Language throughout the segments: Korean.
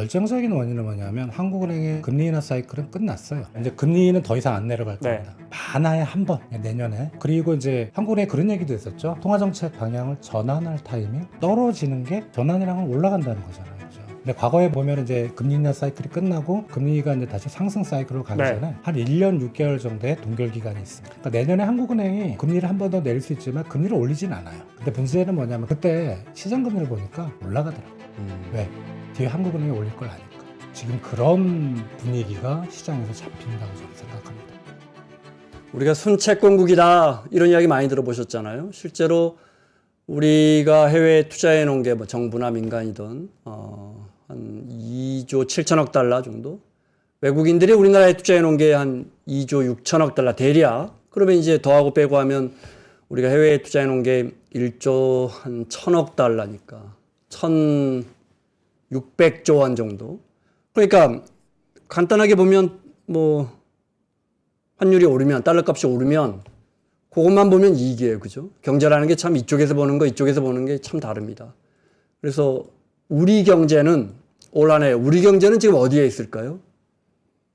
결정적인 원인은 뭐냐면 한국은행의 금리 인하 사이클은 끝났어요. 이제 금리는 더 이상 안 내려갈 겁니다. 만화에 한 번, 내년에. 그리고 이제 한국은행에 그런 얘기도 있었죠. 통화정책 방향을 전환할 타이밍, 떨어지는 게 전환이랑은 올라간다는 거잖아요. 그죠? 근데 과거에 보면 이제 금리 인하 사이클이 끝나고 금리가 이제 다시 상승 사이클로 가기 전에 한 1년 6개월 정도의 동결 기간이 있습니다. 그러니까 내년에 한국은행이 금리를 한 번 더 내릴 수 있지만 금리를 올리진 않아요. 근데 문제는 뭐냐면 그때 시장 금리를 보니까 올라가더라고요. 왜? 뒤에 한국은행이 올릴 걸 아니까. 지금 그런 분위기가 시장에서 잡힌다고 저는 생각합니다. 우리가 순채권국이다 이런 이야기 많이 들어보셨잖아요. 실제로 우리가 해외에 투자해 놓은 게 뭐 정부나 민간이든 한 2조 7천억 달러 정도. 외국인들이 우리나라에 투자해 놓은 게 한 2조 6천억 달러 대략. 그러면 이제 더하고 빼고 하면 우리가 해외에 투자해 놓은 게 1조 한 1천억 달러니까 1,600조 원 정도. 그러니까 간단하게 보면 뭐 환율이 오르면 달러 값이 오르면 그것만 보면 이익이에요. 그죠? 경제라는 게 참 이쪽에서 보는 거 이쪽에서 보는 게 참 다릅니다. 그래서 우리 경제는 올 한 해 우리 경제는 지금 어디에 있을까요?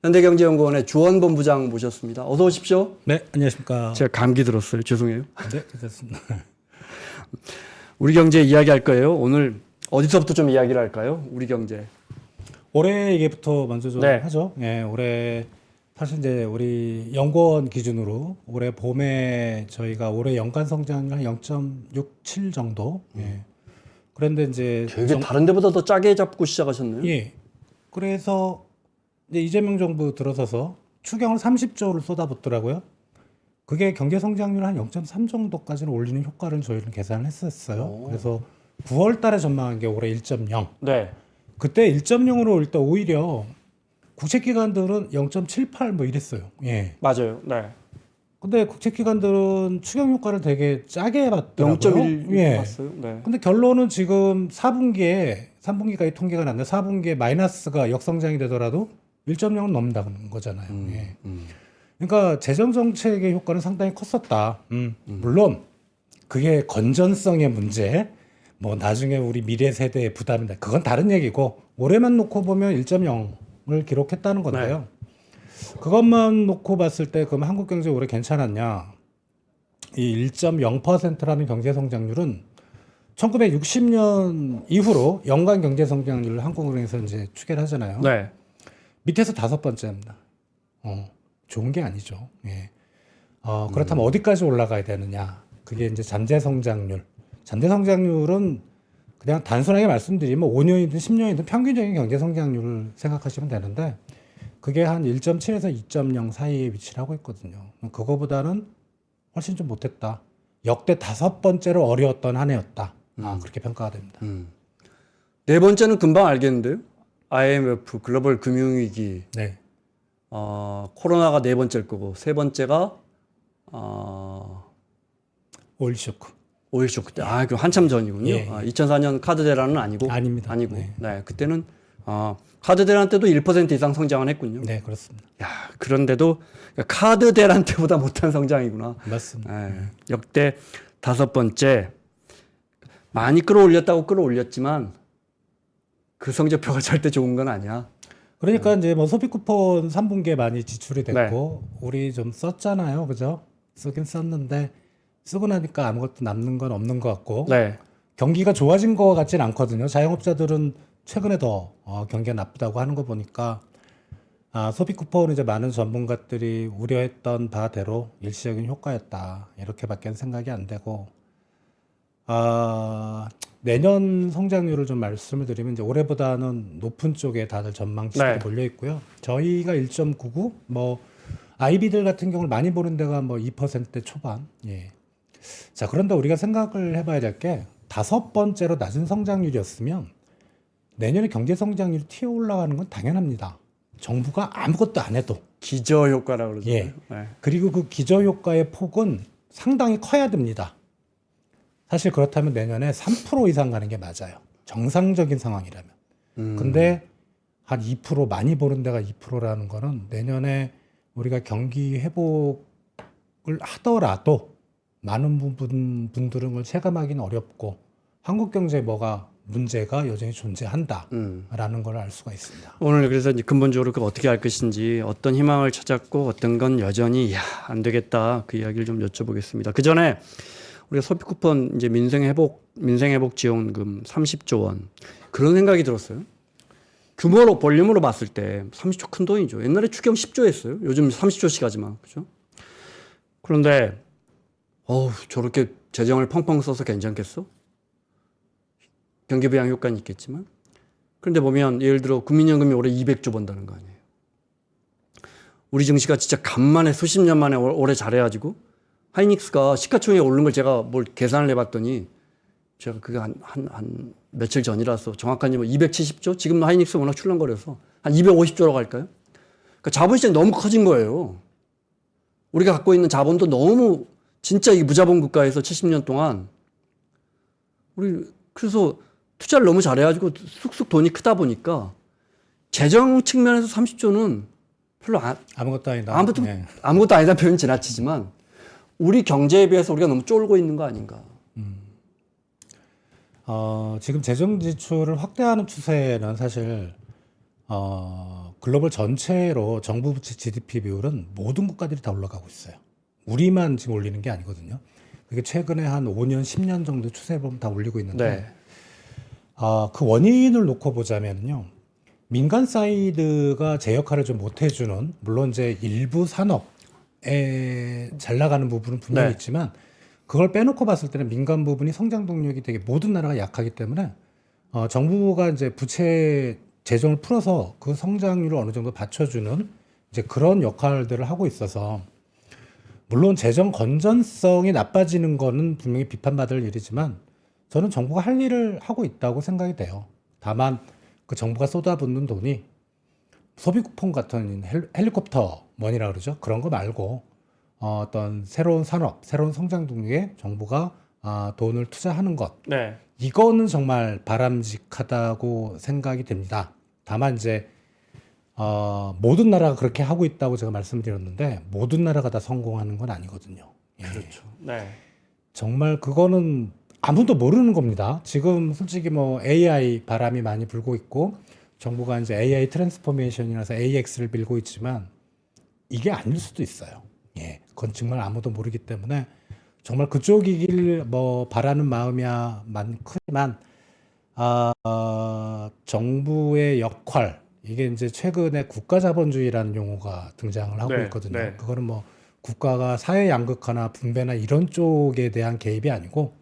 현대경제연구원의 주원 본부장 모셨습니다. 어서 오십시오. 네, 안녕하십니까. 제가 감기 들었어요. 죄송해요. 네, 됐습니다. 우리 경제 이야기할 거예요. 오늘 어디서부터 좀 이야기를 할까요? 우리 경제. 올해 얘기부터 먼저 좀 하죠. 예, 올해 사실 이제 우리 연구원 기준으로 올해 봄에 저희가 올해 연간 성장률 한 0.67 정도. 예. 그런데 이제 되게 다른 데보다 더 짜게 잡고 시작하셨네요. 예. 그래서 이제 이재명 정부 들어서서 추경을 30조를 쏟아붓더라고요. 그게 경제 성장률 한 0.3 정도까지는 올리는 효과를 저희는 계산을 했었어요. 그래서 9월 달에 전망한 게 올해 1.0. 네. 그때 1.0으로 일단 오히려 국책기관들은 0.78 뭐 이랬어요. 예. 맞아요. 네. 근데 국책기관들은 추경 효과를 되게 짜게 봤더라고요. 0.1 예. 봤어요. 네. 근데 결론은 지금 3분기까지 통계가 났는데 4분기에 마이너스가 역성장이 되더라도 1.0은 넘는다는 거잖아요. 예. 그러니까 재정 정책의 효과는 상당히 컸었다. 물론 그게 건전성의 문제, 뭐 나중에 우리 미래 세대의 부담이다. 그건 다른 얘기고 올해만 놓고 보면 1.0을 기록했다는 건데요. 그것만 놓고 봤을 때 그럼 한국 경제 올해 괜찮았냐? 이 1.0%라는 경제 성장률은 1960년 이후로 연간 경제 성장률을 한국은행에서 이제 추계를 하잖아요. 네. 밑에서 5번째입니다. 좋은 게 아니죠. 예. 그렇다면 어디까지 올라가야 되느냐? 그게 이제 잠재 성장률. 잠재 성장률은 그냥 단순하게 말씀드리면 5년이든 10년이든 평균적인 경제 성장률을 생각하시면 되는데 그게 한 1.7에서 2.0 사이에 위치를 하고 있거든요. 그거보다는 훨씬 좀 못했다. 역대 5번째로 어려웠던 한 해였다. 그렇게 평가가 됩니다. 네 번째는 금방 알겠는데요. IMF 글로벌 금융위기. 네. 코로나가 네 번째일 거고 세 번째가 오일 쇼크. 오일 쇼크 때. 그 한참 전이군요. 예. 2004년 카드 대란은 아니고. 아닙니다. 아니고. 네. 네. 그때는 카드 대란 때도 1% 이상 성장을 했군요. 네, 그렇습니다. 야, 그런데도 카드 대란 때보다 못한 성장이구나. 맞습니다. 네. 역대 5번째. 많이 끌어올렸다고 끌어올렸지만 그 성적표가 절대 좋은 건 아니야. 그러니까 이제 뭐 소비 쿠폰 3분기에 많이 지출이 됐고 우리 좀 썼잖아요. 그죠? 쓰긴 썼는데 쓰고 나니까 아무것도 남는 건 없는 것 같고 네. 경기가 좋아진 것 같진 않거든요. 자영업자들은 최근에 더 경기가 나쁘다고 하는 거 보니까 소비 쿠폰은 이제 많은 전문가들이 우려했던 바대로 일시적인 효과였다. 이렇게밖에 생각이 안 되고 내년 성장률을 좀 말씀을 드리면 이제 올해보다는 높은 쪽에 다들 전망치들이 몰려 있고요. 저희가 1.99, 뭐 아이비들 같은 경우를 많이 보는 데가 뭐 2% 초반. 예. 자, 그런데 우리가 생각을 해봐야 될 게 5번째로 낮은 성장률이었으면 내년에 경제 성장률이 튀어 올라가는 건 당연합니다. 정부가 아무것도 안 해도. 기저 효과라고 그러죠. 예. 네. 그리고 그 기저 효과의 폭은 상당히 커야 됩니다. 사실 그렇다면 내년에 3% 이상 가는 게 맞아요. 정상적인 상황이라면. 근데 한 2% 많이 보는 데가 2%라는 거는 내년에 우리가 경기 회복을 하더라도 많은 분들은 그걸 체감하기는 어렵고 한국 경제에 뭐가 문제가 여전히 존재한다라는 걸 알 수가 있습니다. 오늘 그래서 이제 근본적으로 그 어떻게 할 것인지 어떤 희망을 찾았고 어떤 건 여전히 안 되겠다 그 이야기를 좀 여쭤보겠습니다. 그 전에 우리가 소비 쿠폰 이제 민생 회복 지원금 30조 원 그런 생각이 들었어요. 규모로 볼륨으로 봤을 때 30조 큰 돈이죠. 옛날에 추경 10조였어요. 요즘 30조씩 하지만 그죠? 그런데 저렇게 재정을 펑펑 써서 괜찮겠어? 경기 부양 효과는 있겠지만 그런데 보면 예를 들어 국민연금이 올해 200조 번다는 거 아니에요. 우리 증시가 진짜 간만에 수십 년 만에 올해 잘해가지고 하이닉스가 시가총액 오른 걸 제가 뭘 계산을 해봤더니 제가 그게 한 며칠 전이라서 정확한지 뭐 270조? 지금 하이닉스 워낙 출렁거려서 한 250조라고 할까요? 그러니까 자본시장이 너무 커진 거예요. 우리가 갖고 있는 자본도 너무 진짜 이 무자본 국가에서 70년 동안 우리 그래서 투자를 너무 잘해가지고 쑥쑥 돈이 크다 보니까 재정 측면에서 30조는 별로 아무것도 아니다. 아무것도 아니다 표현 지나치지만 우리 경제에 비해서 우리가 너무 쫄고 있는 거 아닌가. 지금 재정 지출을 확대하는 추세는 사실 글로벌 전체로 정부 부채 GDP 비율은 모든 국가들이 다 올라가고 있어요. 우리만 지금 올리는 게 아니거든요. 그게 최근에 한 5년, 10년 정도 추세 보면 다 올리고 있는데 네. 그 원인을 놓고 보자면요. 민간 사이드가 제 역할을 좀 못 해주는 물론 이제 일부 산업에 잘 나가는 부분은 분명히 네. 있지만 그걸 빼놓고 봤을 때는 민간 부분이 성장 동력이 되게 모든 나라가 약하기 때문에 정부가 이제 부채 재정을 풀어서 그 성장률을 어느 정도 받쳐주는 이제 그런 역할들을 하고 있어서 물론 재정 건전성이 나빠지는 거는 분명히 비판받을 일이지만 저는 정부가 할 일을 하고 있다고 생각이 돼요. 다만 그 정부가 쏟아붓는 돈이 소비 쿠폰 같은 헬리콥터 머니라 그러죠. 그런 거 말고 어떤 새로운 산업, 새로운 성장 동력에 정부가 돈을 투자하는 것. 네. 이거는 정말 바람직하다고 생각이 됩니다. 다만 이제 모든 나라가 그렇게 하고 있다고 제가 말씀드렸는데 모든 나라가 다 성공하는 건 아니거든요. 예. 그렇죠. 네. 정말 그거는 아무도 모르는 겁니다. 지금 솔직히 뭐 AI 바람이 많이 불고 있고 정부가 이제 AI 트랜스포메이션이라서 AX를 밀고 있지만 이게 아닐 수도 있어요. 예, 그건 정말 아무도 모르기 때문에 정말 그쪽이길 뭐 바라는 마음이야 많지만 정부의 역할 이게 이제 최근에 국가자본주의라는 용어가 등장을 하고 네, 있거든요. 네. 그거는 뭐 국가가 사회 양극화나 분배나 이런 쪽에 대한 개입이 아니고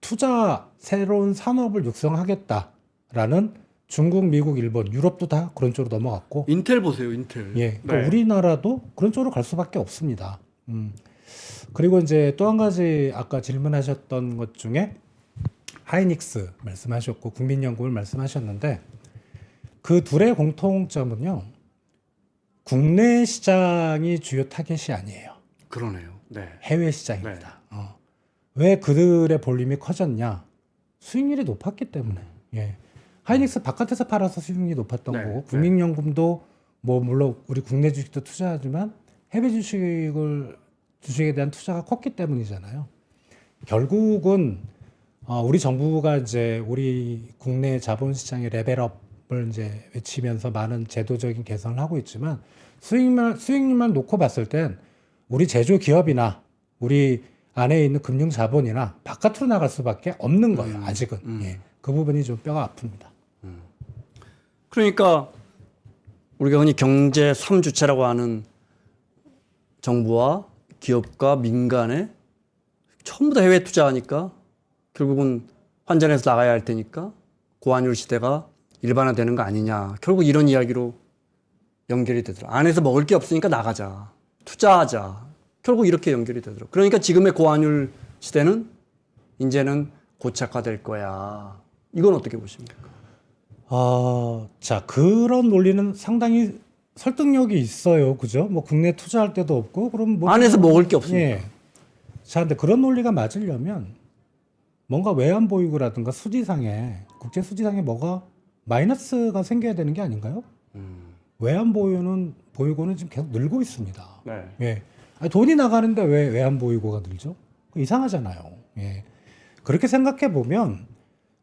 투자 새로운 산업을 육성하겠다라는 중국, 미국, 일본, 유럽도 다 그런 쪽으로 넘어갔고 인텔 보세요, 인텔. 예, 그러니까 네. 우리나라도 그런 쪽으로 갈 수밖에 없습니다. 그리고 이제 또 한 가지 아까 질문하셨던 것 중에 하이닉스 말씀하셨고 국민연금을 말씀하셨는데 그 둘의 공통점은요. 국내 시장이 주요 타겟이 아니에요. 그러네요. 네. 해외 시장입니다. 왜 그들의 볼륨이 커졌냐? 수익률이 높았기 때문에. 예. 하이닉스 바깥에서 팔아서 수익률이 높았던 네, 거고 국민연금도 뭐 물론 우리 국내 주식도 투자하지만 해외 주식에 대한 투자가 컸기 때문이잖아요. 결국은 우리 정부가 이제 우리 국내 자본시장의 레벨업을 이제 외치면서 많은 제도적인 개선을 하고 있지만 수익률만 놓고 봤을 땐 우리 제조 기업이나 우리 안에 있는 금융 자본이나 바깥으로 나갈 수밖에 없는 거예요. 아직은. 예. 그 부분이 좀 뼈가 아픕니다. 그러니까 우리가 흔히 경제 3주체라고 하는 정부와 기업과 민간에 전부 다 해외 투자하니까 결국은 환전해서 나가야 할 테니까 고환율 시대가 일반화되는 거 아니냐. 결국 이런 이야기로 연결이 되더라. 안에서 먹을 게 없으니까 나가자. 투자하자. 결국 이렇게 연결이 되더라. 그러니까 지금의 고환율 시대는 이제는 고착화될 거야. 이건 어떻게 보십니까? 자, 그런 논리는 상당히 설득력이 있어요. 그죠? 뭐 국내 투자할 데도 없고 그럼 뭐 안에서 먹을 게 없습니다. 예. 자, 근데 그런 논리가 맞으려면 뭔가 외환 보유고라든가 수지상에 국제 수지상에 뭐가 마이너스가 생겨야 되는 게 아닌가요? 외환 보유고는 지금 계속 늘고 있습니다. 네. 예. 아니, 돈이 나가는데 왜 외환 보유고가 늘죠? 이상하잖아요. 예. 그렇게 생각해 보면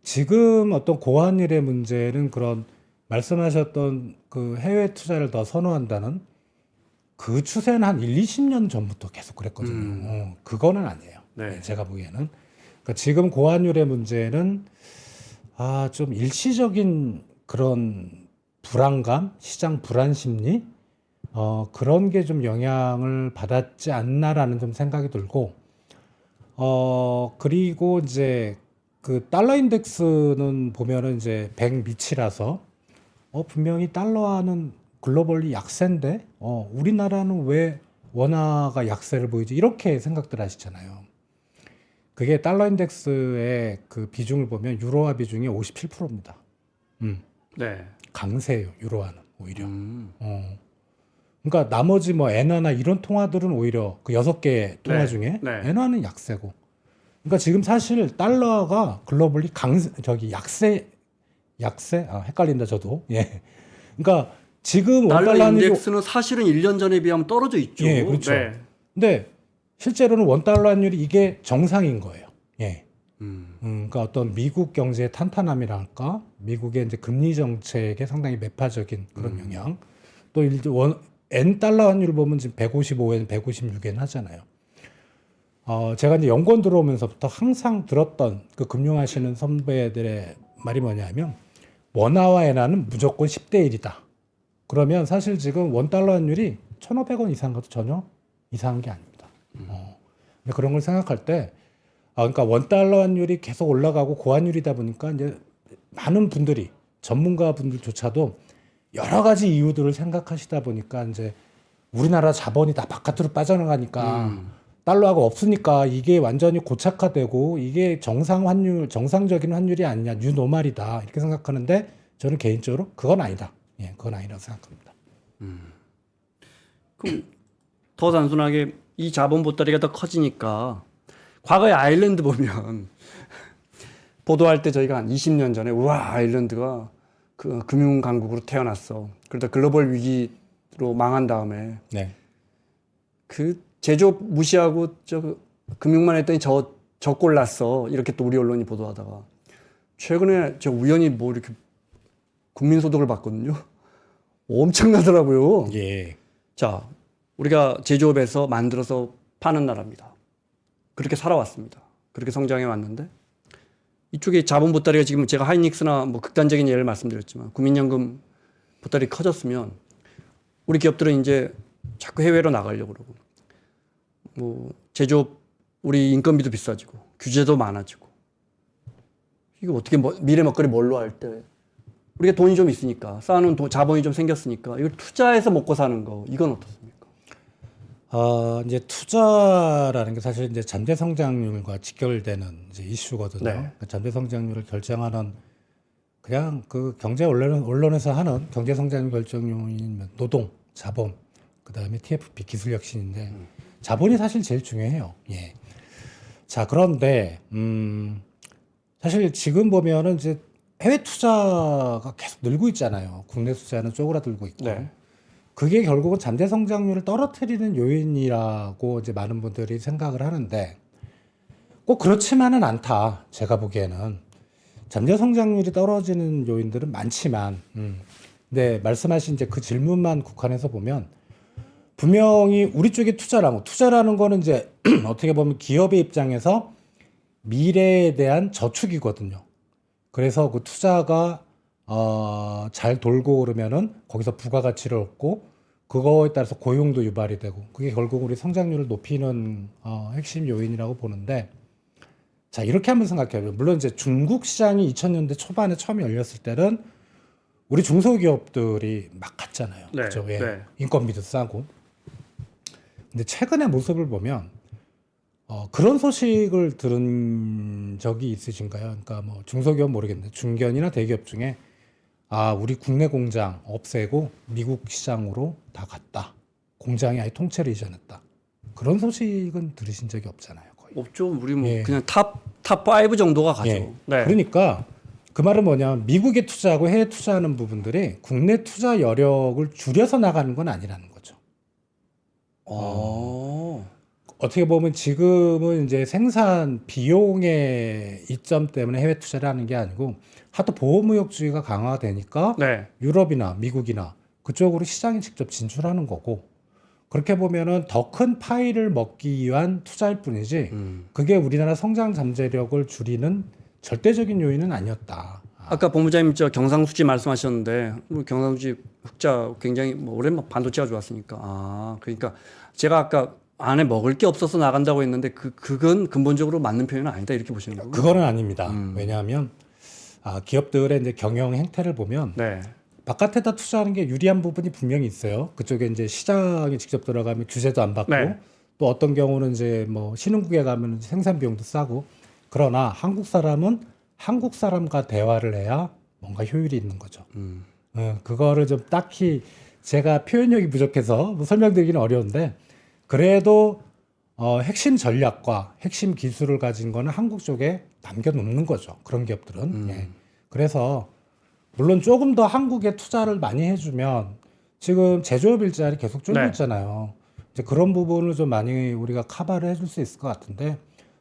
지금 어떤 고환율의 문제는 그런 말씀하셨던 그 해외 투자를 더 선호한다는 그 추세는 한 1, 20년 전부터 계속 그랬거든요. 그거는 아니에요. 네. 제가 보기에는. 그러니까 지금 고환율의 문제는 좀 일시적인 그런 불안감, 시장 불안 심리, 그런 게 좀 영향을 받았지 않나라는 좀 생각이 들고, 그리고 이제 그 달러 인덱스는 보면은 이제 100 밑이라서, 분명히 달러화는 글로벌리 약세인데, 우리나라는 왜 원화가 약세를 보이지? 이렇게 생각들 하시잖아요. 그게 달러 인덱스의 그 비중을 보면 유로화 비중이 57%입니다. 네. 강세예요, 유로화는 오히려. 그러니까 나머지 뭐 엔화나 이런 통화들은 오히려 그 6개 통화 네. 중에 네. 엔화는 약세고. 그러니까 지금 사실 달러가 글로벌리 약세 헷갈린다 저도. 예. 그러니까 지금 달러 원달러 환율이 인덱스는 사실은 1년 전에 비하면 떨어져 있죠. 예, 그렇죠. 네. 근데 실제로는 원달러 환율이 이게 정상인 거예요. 예. 그러니까 어떤 미국 경제의 탄탄함이랄까, 미국의 이제 금리 정책에 상당히 매파적인 그런 영향. 또 엔 달러 환율을 보면 지금 155엔, 156엔 하잖아요. 제가 이제 연구원 들어오면서부터 항상 들었던 그 금융하시는 선배들의 말이 뭐냐면 원화와 엔화는 무조건 10대 1이다. 그러면 사실 지금 원달러 환율이 1,500원 이상 가도 전혀 이상한 게 아닙니다. 근데 그런 걸 생각할 때, 그러니까 원달러 환율이 계속 올라가고 고환율이다 보니까 이제 많은 분들이, 전문가 분들조차도 여러 가지 이유들을 생각하시다 보니까 이제 우리나라 자본이 다 바깥으로 빠져나가니까 달러가 없으니까 이게 완전히 고착화되고 이게 정상적인 환율이 아니냐, 뉴노멀이다 이렇게 생각하는데 저는 개인적으로 그건 아니다. 예, 그건 아니라고 생각합니다. 그럼 더 단순하게 이 자본 보따리가 더 커지니까 과거에 아일랜드 보면 보도할 때 저희가 한 20년 전에 우와 아일랜드가 그 금융 강국으로 태어났어. 그러다 글로벌 위기로 망한 다음에 네. 그 제조업 무시하고 저 금융만 했더니 저 꼴 났어. 이렇게 또 우리 언론이 보도하다가 최근에 저 우연히 뭐 이렇게 국민소득을 봤거든요. 엄청나더라고요. 예. 자, 우리가 제조업에서 만들어서 파는 나라입니다. 그렇게 살아왔습니다. 그렇게 성장해 왔는데 이쪽에 자본 보따리가 지금 제가 하이닉스나 뭐 극단적인 예를 말씀드렸지만 국민연금 보따리 커졌으면 우리 기업들은 이제 자꾸 해외로 나가려고 그러고 뭐 제조업 우리 인건비도 비싸지고 규제도 많아지고 이거 어떻게 미래 먹거리 뭘로 할 때 우리가 돈이 좀 있으니까 쌓아놓은 자본이 좀 생겼으니까 이걸 투자해서 먹고 사는 거 이건 어떻습니까? 이제 투자라는 게 사실 이제 잠재 성장률과 직결되는 이제 이슈거든요. 네. 그러니까 잠재 성장률을 결정하는 그냥 그 경제 언론에서 하는 경제 성장률 결정 요인은 노동, 자본, 그다음에 TFP 기술 혁신인데 자본이 사실 제일 중요해요. 예. 자, 그런데 사실 지금 보면은 이제 해외 투자가 계속 늘고 있잖아요. 국내 투자는 쪼그라들고 있고. 네. 그게 결국은 잠재 성장률을 떨어뜨리는 요인이라고 이제 많은 분들이 생각을 하는데 꼭 그렇지만은 않다. 제가 보기에는 잠재 성장률이 떨어지는 요인들은 많지만, 근데 말씀하신 이제 그 질문만 국한해서 보면 분명히 우리 쪽에 투자라는 거는 이제 어떻게 보면 기업의 입장에서 미래에 대한 저축이거든요. 그래서 그 투자가 잘 돌고 그러면은 거기서 부가가치를 얻고 그거에 따라서 고용도 유발이 되고 그게 결국 우리 성장률을 높이는 핵심 요인이라고 보는데 자 이렇게 한번 생각해요. 물론 이제 중국 시장이 2000년대 초반에 처음 열렸을 때는 우리 중소기업들이 막 갔잖아요. 네, 그렇죠? 예. 네. 인건비도 싸고. 근데 최근의 모습을 보면 그런 소식을 들은 적이 있으신가요? 그러니까 뭐 중소기업 모르겠는데 중견이나 대기업 중에 우리 국내 공장 없애고 미국 시장으로 다 갔다. 공장이 아예 통째로 이전했다. 그런 소식은 들으신 적이 없잖아요. 거의. 없죠. 우리 뭐 예. 그냥 탑5 정도가 가죠. 예. 네. 그러니까 그 말은 뭐냐면 미국에 투자하고 해외 투자하는 부분들이 국내 투자 여력을 줄여서 나가는 건 아니라는 거죠. 어떻게 보면 지금은 이제 생산 비용의 이점 때문에 해외 투자를 하는 게 아니고 하도 보호무역주의가 강화되니까 네. 유럽이나 미국이나 그쪽으로 시장에 직접 진출하는 거고 그렇게 보면은 더 큰 파이를 먹기 위한 투자일 뿐이지 그게 우리나라 성장 잠재력을 줄이는 절대적인 요인은 아니었다. 아까 본부장님 저 경상수지 말씀하셨는데 우리 경상수지 흑자 굉장히 뭐 올해 막 반도체가 좋았으니까 그러니까 제가 아까 안에 먹을 게 없어서 나간다고 했는데 그건 근본적으로 맞는 표현은 아니다 이렇게 보시는 거예요? 그거는 아닙니다. 왜냐하면 기업들의 이제 경영 행태를 보면 네. 바깥에다 투자하는 게 유리한 부분이 분명히 있어요. 그쪽에 이제 시장에 직접 들어가면 규제도 안 받고 네. 또 어떤 경우는 이제 뭐 신흥국에 가면 생산 비용도 싸고 그러나 한국 사람은 한국 사람과 대화를 해야 뭔가 효율이 있는 거죠. 그거를 좀 딱히 제가 표현력이 부족해서 뭐 설명드리기는 어려운데 그래도 핵심 전략과 핵심 기술을 가진 거는 한국 쪽에 남겨놓는 거죠. 그런 기업들은. 예. 그래서 물론 조금 더 한국에 투자를 많이 해주면 지금 제조업 일자리 계속 줄고 네. 있잖아요. 이제 그런 부분을 좀 많이 우리가 커버를 해줄 수 있을 것 같은데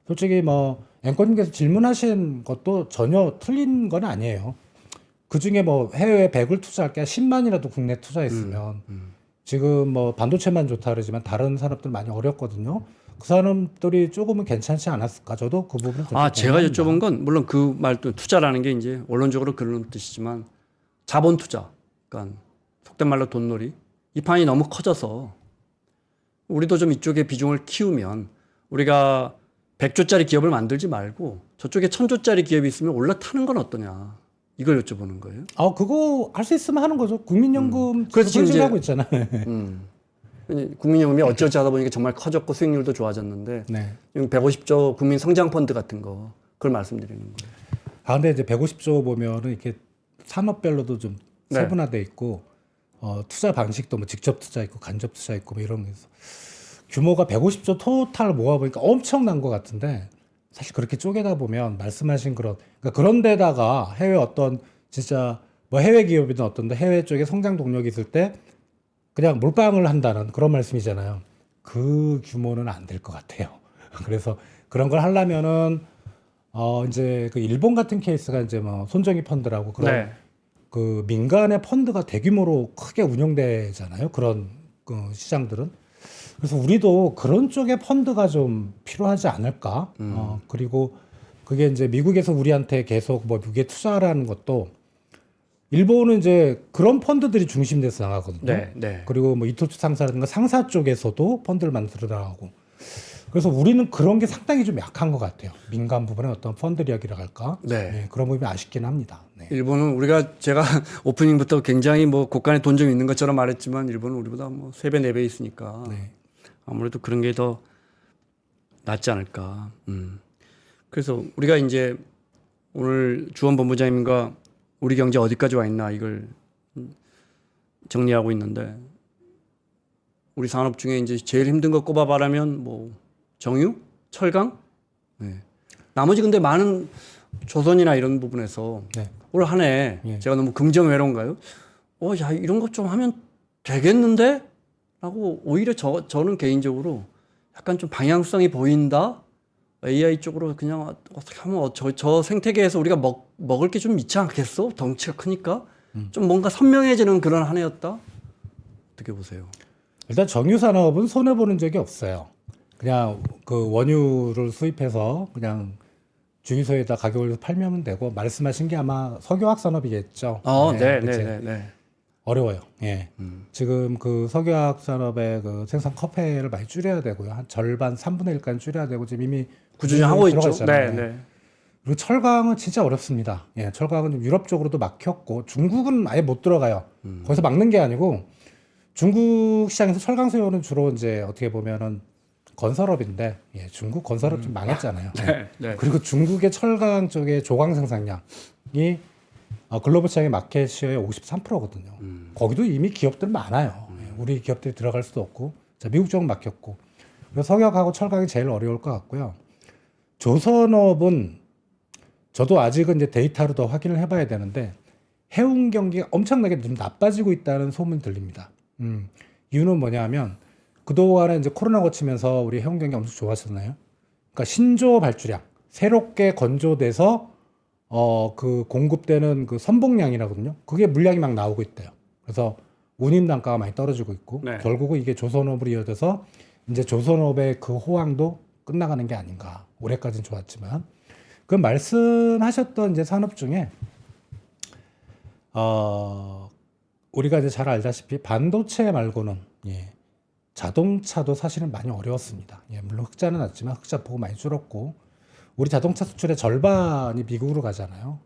솔직히 뭐 앵커님께서 질문하신 것도 전혀 틀린 건 아니에요. 그 중에 뭐 해외에 100을 투자할 게 10만이라도 국내 투자했으면 지금 뭐 반도체만 좋다 그러지만 다른 산업들 많이 어렵거든요. 그 사람들이 조금은 괜찮지 않았을까? 저도 그 부분은 제가 여쭤본 건 물론 그 말도 투자라는 게 이제 원론적으로 그런 뜻이지만 자본 투자, 그러니까 속된 말로 돈놀이 이 판이 너무 커져서 우리도 좀 이쪽에 비중을 키우면 우리가 100조짜리 기업을 만들지 말고 저쪽에 1000조짜리 기업이 있으면 올라타는 건 어떠냐 이걸 여쭤보는 거예요. 그거 할 수 있으면 하는 거죠. 국민연금 그래서 지금 이제 하고 있잖아요. 국민연금이 어찌어찌 하다 보니까 정말 커졌고 수익률도 좋아졌는데 네. 150조 국민 성장 펀드 같은 거 그걸 말씀드리는 거예요. 근데 이제 150조 보면은 이렇게 산업별로도 좀 네. 세분화돼 있고 투자 방식도 뭐 직접 투자 있고 간접 투자 있고 뭐 이런 게 있어. 규모가 150조 토탈 모아보니까 엄청난 것 같은데 사실 그렇게 쪼개다 보면 말씀하신 그러니까 그런 데다가 해외 어떤 진짜 뭐 해외 기업이든 어떤 해외 쪽에 성장 동력이 있을 때 그냥 몰빵을 한다는 그런 말씀이잖아요. 그 규모는 안 될 것 같아요. 그래서 그런 걸 하려면은 이제 그 일본 같은 케이스가 이제 뭐 손정희 펀드라고 그런 네. 그 민간의 펀드가 대규모로 크게 운영되잖아요. 그런 그 시장들은. 그래서 우리도 그런 쪽의 펀드가 좀 필요하지 않을까. 그리고 그게 이제 미국에서 우리한테 계속 뭐 미국에 투자하라는 것도 일본은 이제 그런 펀드들이 중심돼서 나가거든요. 네, 네. 그리고 뭐 이토츠 상사라든가 상사 쪽에서도 펀드를 만들어 나가고. 그래서 우리는 그런 게 상당히 좀 약한 것 같아요. 민간 부분의 어떤 펀드 이야기라 할까. 네. 그런 부분이 아쉽긴 합니다. 네. 일본은 제가 오프닝부터 굉장히 뭐 곳간에 돈 좀 있는 것처럼 말했지만 일본은 우리보다 뭐 3배, 4배 있으니까 네. 아무래도 그런 게 더 낫지 않을까. 그래서 우리가 이제 오늘 주원 본부장님과 우리 경제 어디까지 와 있나 이걸 정리하고 있는데 우리 산업 중에 이제 제일 힘든 거 꼽아봐라면 뭐 정유, 철강, 네. 나머지 근데 많은 조선이나 이런 부분에서 네. 올 한 해 예. 제가 너무 긍정회로인가요? 야 이런 것 좀 하면 되겠는데? 라고 오히려 저는 개인적으로 약간 좀 방향성이 보인다. AI 쪽으로 그냥 어떻게 하면 저 생태계에서 우리가 먹을 게 좀 있지 않겠어? 덩치가 크니까 좀 뭔가 선명해지는 그런 한 해였다. 어떻게 보세요? 일단 정유 산업은 손해 보는 적이 없어요. 그냥 그 원유를 수입해서 그냥 주유소에다 가격을 팔면 되고 말씀하신 게 아마 석유화학 산업이겠죠. 네. 어려워요. 예. 지금 그 석유화학 산업의 그 생산 컵회를 많이 줄여야 되고요. 한 절반 3분의 1까지 줄여야 되고 지금 이미 꾸준히 하고 들어가 있죠. 있잖아요. 네. 그리고 철강은 진짜 어렵습니다. 예, 철강은 좀 유럽 쪽으로도 막혔고 중국은 아예 못 들어가요. 거기서 막는 게 아니고 중국 시장에서 철강 수요는 주로 이제 어떻게 보면은 건설업인데 중국 건설업 좀 망했잖아요. 네. 그리고 중국의 철강 쪽의 조광 생산량이 글로벌 시장의 마켓 시어의 53%거든요. 거기도 이미 기업들 많아요. 우리 기업들이 들어갈 수도 없고, 자, 미국 쪽은 막혔고, 그래서 석유하고 철강이 제일 어려울 것 같고요. 조선업은 저도 아직은 이제 데이터로 더 확인을 해봐야 되는데 해운 경기가 엄청나게 좀 나빠지고 있다는 소문 들립니다. 이유는 뭐냐면 그동안에 이제 코로나 거치면서 우리 해운 경기 엄청 좋았었나요? 그러니까 신조 발주량 새롭게 건조돼서 그 공급되는 그 선봉량이라거든요. 그게 물량이 막 나오고 있대요. 그래서 운임 단가가 많이 떨어지고 있고 네. 결국은 이게 조선업으로 이어져서 이제 조선업의 그 호황도 끝나가는 게 아닌가. 올해까지는 좋았지만 그 말씀하셨던 이제 산업 중에 우리가 이제 잘 알다시피 반도체 말고는 예, 자동차도 사실은 많이 어려웠습니다. 예, 물론 흑자는 났지만 흑자 폭은 많이 줄었고 우리 자동차 수출의 절반이 미국으로 가잖아요.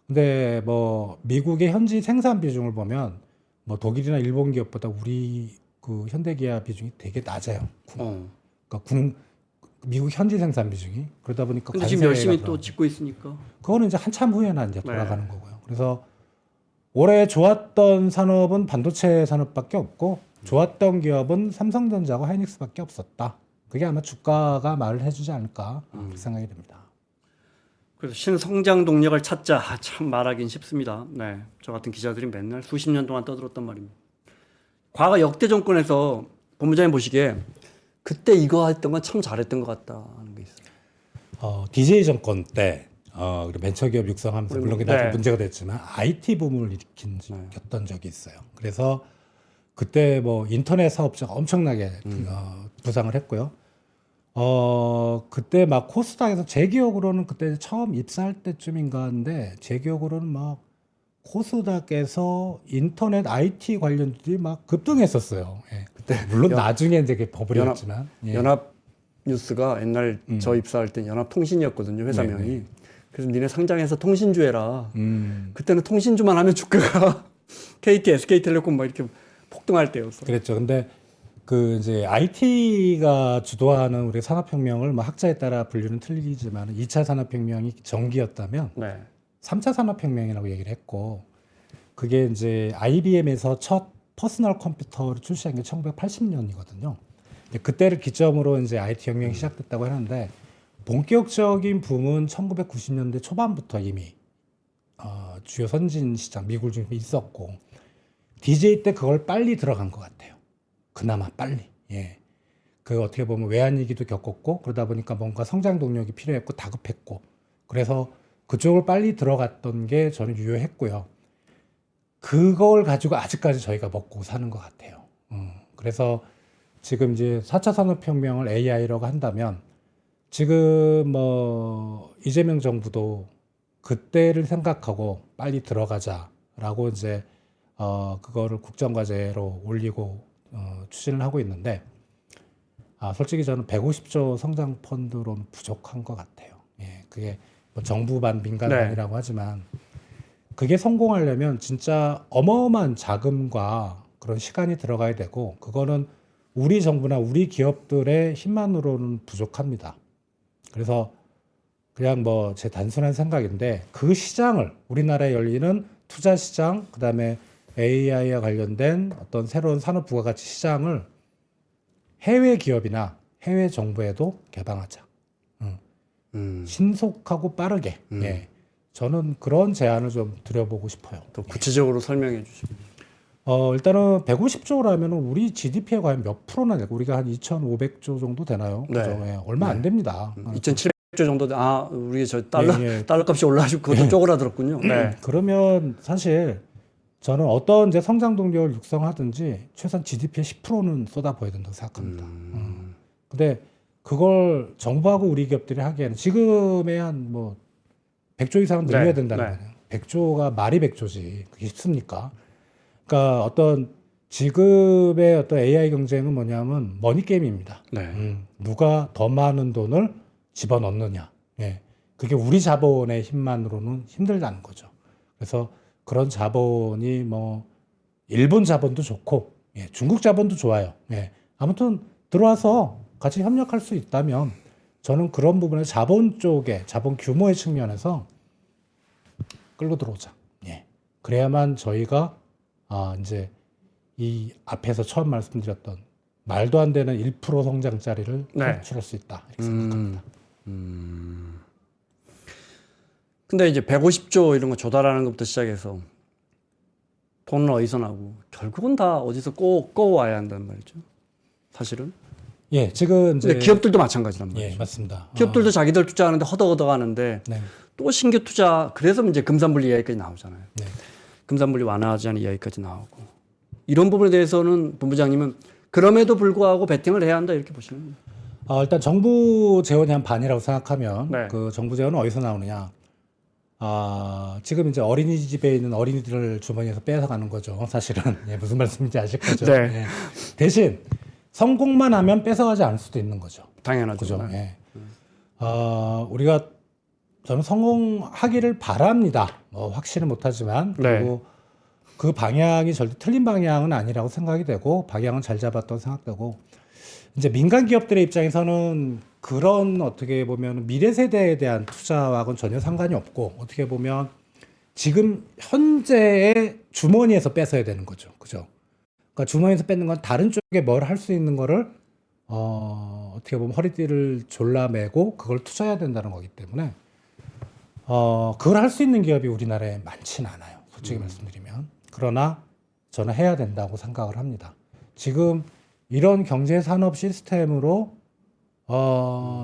근데 뭐 미국의 현지 생산 비중을 보면 뭐 독일이나 일본 기업보다 우리 그 현대기아 비중이 되게 낮아요. 그러니까 미국 현지 생산 비중이 그러다 보니까 근데 지금 관세가 열심히 또 들어가고. 짓고 있으니까. 그거는 이제 한참 후에나 이제 돌아가는 거고요. 그래서 올해 좋았던 산업은 반도체 산업밖에 없고 좋았던 기업은 삼성전자하고 하이닉스밖에 없었다. 그게 아마 주가가 말을 해주지 않을까 그렇게 생각이 됩니다. 그래서 신성장 동력을 찾자. 참 말하긴 쉽습니다. 네, 저 같은 기자들이 맨날 수십 년 동안 떠들었단 말입니다. 과거 역대 정권에서 본부장님 보시기에 그때 이거 했던 건 참 잘했던 것 같다 하는 게 있어요. DJ 정권 때 그리고 벤처기업 육성하면서 물론 그게 나중에 네. 문제가 됐지만 IT 붐을 일으켰던 적이 있어요. 그래서 그때 뭐 인터넷 사업자가 엄청나게 부상을 했고요. 그때 막 코스닥에서 제 기억으로는 그때 처음 입사할 때쯤인가 한데 제 기억으로는 막 코스닥에서 인터넷 IT 관련들이 막 급등했었어요. 예. 그때 물론 나중에 이제 그게 버블이었지만 예. 연합 뉴스가 옛날 저 입사할 때 연합통신이었거든요. 회사명이. 네네. 그래서 니네 상장해서 통신주 해라. 그때는 통신주만 하면 주가가 KT, SK텔레콤 막 이렇게 폭등할 때였어. 그랬죠. 근데 그 이제 IT가 주도하는 우리 산업혁명을 뭐 학자에 따라 분류는 틀리지만 2차 산업혁명이 전기였다면 네. 3차 산업혁명이라고 얘기를 했고 그게 이제 IBM에서 첫 퍼스널 컴퓨터를 출시한 게 1980년이거든요. 그때를 기점으로 이제 IT 혁명이 시작됐다고 하는데 본격적인 붐은 1990년대 초반부터 이미 주요 선진 시장 미국 중에 있었고 DJ 때 그걸 빨리 들어간 것 같아요. 그나마 빨리. 예. 그 어떻게 보면 외환위기도 겪었고 그러다 보니까 뭔가 성장 동력이 필요했고 다급했고 그래서 그쪽을 빨리 들어갔던 게 저는 유효했고요. 그걸 가지고 아직까지 저희가 먹고 사는 것 같아요. 그래서 지금 이제 4차 산업혁명을 AI라고 한다면 지금 뭐 이재명 정부도 그때를 생각하고 빨리 들어가자라고 이제 그거를 국정과제로 올리고 추진을 하고 있는데 솔직히 저는 150조 성장 펀드로는 부족한 것 같아요. 예, 그게 뭐 정부 반 민간 반이라고 하지만 그게 성공하려면 진짜 어마어마한 자금과 그런 시간이 들어가야 되고 그거는 우리 정부나 우리 기업들의 힘만으로는 부족합니다. 그래서 그냥 뭐 제 단순한 생각인데 그 시장을 우리나라에 열리는 투자 시장 그다음에 AI와 관련된 어떤 새로운 산업 부가가치 시장을 해외 기업이나 해외 정부에도 개방하자. 신속하고 빠르게. 예. 저는 그런 제안을 좀 드려보고 싶어요. 또 구체적으로 설명해 주시면. 일단은 150조라면 우리 GDP에 과연 몇 프로나 될까? 우리가 한 2,500조 정도 되나요? 네. 그죠? 예, 얼마 안 됩니다. 2,700조 정도 우리 저 달러 예, 예. 달러 값이 올라가지고 그것도 쪼그라들었군요. 네. 그러면 사실 저는 어떤 이제 성장 동력을 육성하든지 최소한 GDP의 10%는 쏟아부어야 된다고 생각합니다. 근데 그걸 정부하고 우리 기업들이 하기에는 지금의 한 뭐 100조 이상은 늘려야 된다는 거예요. 100조가 말이 100조지. 그게 쉽습니까? 그러니까 어떤 지금의 어떤 AI 경쟁은 뭐냐면 머니 게임입니다. 네. 누가 더 많은 돈을 집어넣느냐. 예. 그게 우리 자본의 힘만으로는 힘들다는 거죠. 그래서 그런 자본이 뭐 일본 자본도 좋고 예, 중국 자본도 좋아요. 예. 아무튼 들어와서 같이 협력할 수 있다면 저는 그런 부분에 자본 쪽에 자본 규모의 측면에서 끌고 들어오자. 예. 그래야만 저희가 이제 이 앞에서 처음 말씀드렸던 말도 안 되는 1% 성장짜리를 탈출할 수 있다. 이렇게 생각합니다. 근데 이제 150조 이런 거 조달하는 것부터 시작해서 돈은 어디서 나고 결국은 다 어디서 꼬와야 한단 말이죠. 사실은. 예, 지금 이제 근데 기업들도 마찬가지란 말이죠. 예, 맞습니다. 기업들도 자기들 투자하는데 허덕허덕 하는데 네. 또 신규 투자 그래서 이제 금산분리 이야기까지 나오잖아요. 네. 금산분리 완화하자는 이야기까지 나오고 이런 부분에 대해서는 본부장님은 그럼에도 불구하고 베팅을 해야 한다 이렇게 보시는 거예요. 일단 정부 재원이 한 반이라고 생각하면 네. 그 정부 재원은 어디서 나오느냐? 지금 이제 어린이집에 있는 어린이들을 주머니에서 빼앗아가는 거죠. 사실은 예, 무슨 말씀인지 아실 거죠. 네. 예. 대신 성공만 하면 뺏어가지 않을 수도 있는 거죠. 당연하죠. 그죠. 예. 우리가 저는 성공하기를 바랍니다. 확신은 못하지만 네. 그리고 그 방향이 절대 틀린 방향은 아니라고 생각이 되고 방향은 잘 잡았다고 생각되고 이제 민간 기업들의 입장에서는 그런 어떻게 보면 미래 세대에 대한 투자와는 전혀 상관이 없고 어떻게 보면 지금 현재의 주머니에서 뺏어야 되는 거죠. 그죠? 그러니까 주머니에서 뺏는 건 다른 쪽에 뭘 할 수 있는 거를 어떻게 보면 허리띠를 졸라매고 그걸 투자해야 된다는 거기 때문에 그걸 할 수 있는 기업이 우리나라에 많지는 않아요. 솔직히 말씀드리면. 그러나 저는 해야 된다고 생각을 합니다. 지금 이런 경제 산업 시스템으로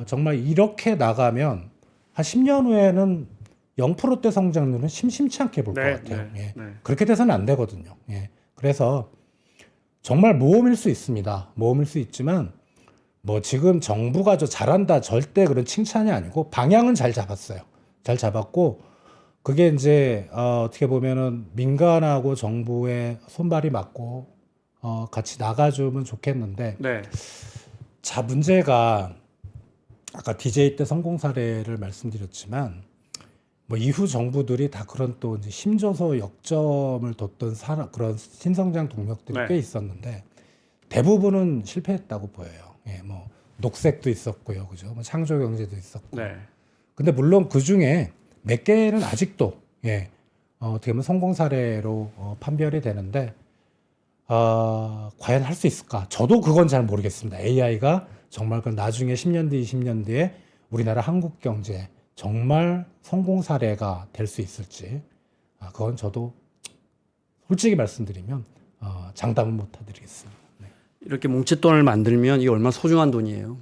정말 이렇게 나가면 한 10년 후에는 0%대 성장률은 심심치 않게 볼 것 같아요. 예. 그렇게 돼서는 안 되거든요. 예. 그래서 정말 모험일 수 있습니다. 모험일 수 있지만 뭐 지금 정부가 저 잘한다 절대 그런 칭찬이 아니고 방향은 잘 잡았어요. 잘 잡았고 그게 이제 어떻게 보면은 민간하고 정부의 손발이 맞고 같이 나가주면 좋겠는데 네. 자 문제가 아까 DJ 때 성공 사례를 말씀드렸지만 뭐 이후 정부들이 다 그런 또 이제 힘줘서 역점을 뒀던 그런 신성장 동력들이 네. 꽤 있었는데 대부분은 실패했다고 보여요. 예, 뭐 녹색도 있었고요, 그죠? 뭐 창조 경제도 있었고. 네. 근데 물론 그 중에 몇 개는 아직도 예, 어떻게 보면 성공 사례로 판별이 되는데 과연 할 수 있을까? 저도 그건 잘 모르겠습니다. AI가 정말 그 나중에 10년 뒤, 20년 뒤에 우리나라 한국 경제 정말 성공 사례가 될 수 있을지 그건 저도 솔직히 말씀드리면 장담은 못 해드리겠습니다. 네. 이렇게 뭉칫돈을 만들면 이게 얼마나 소중한 돈이에요.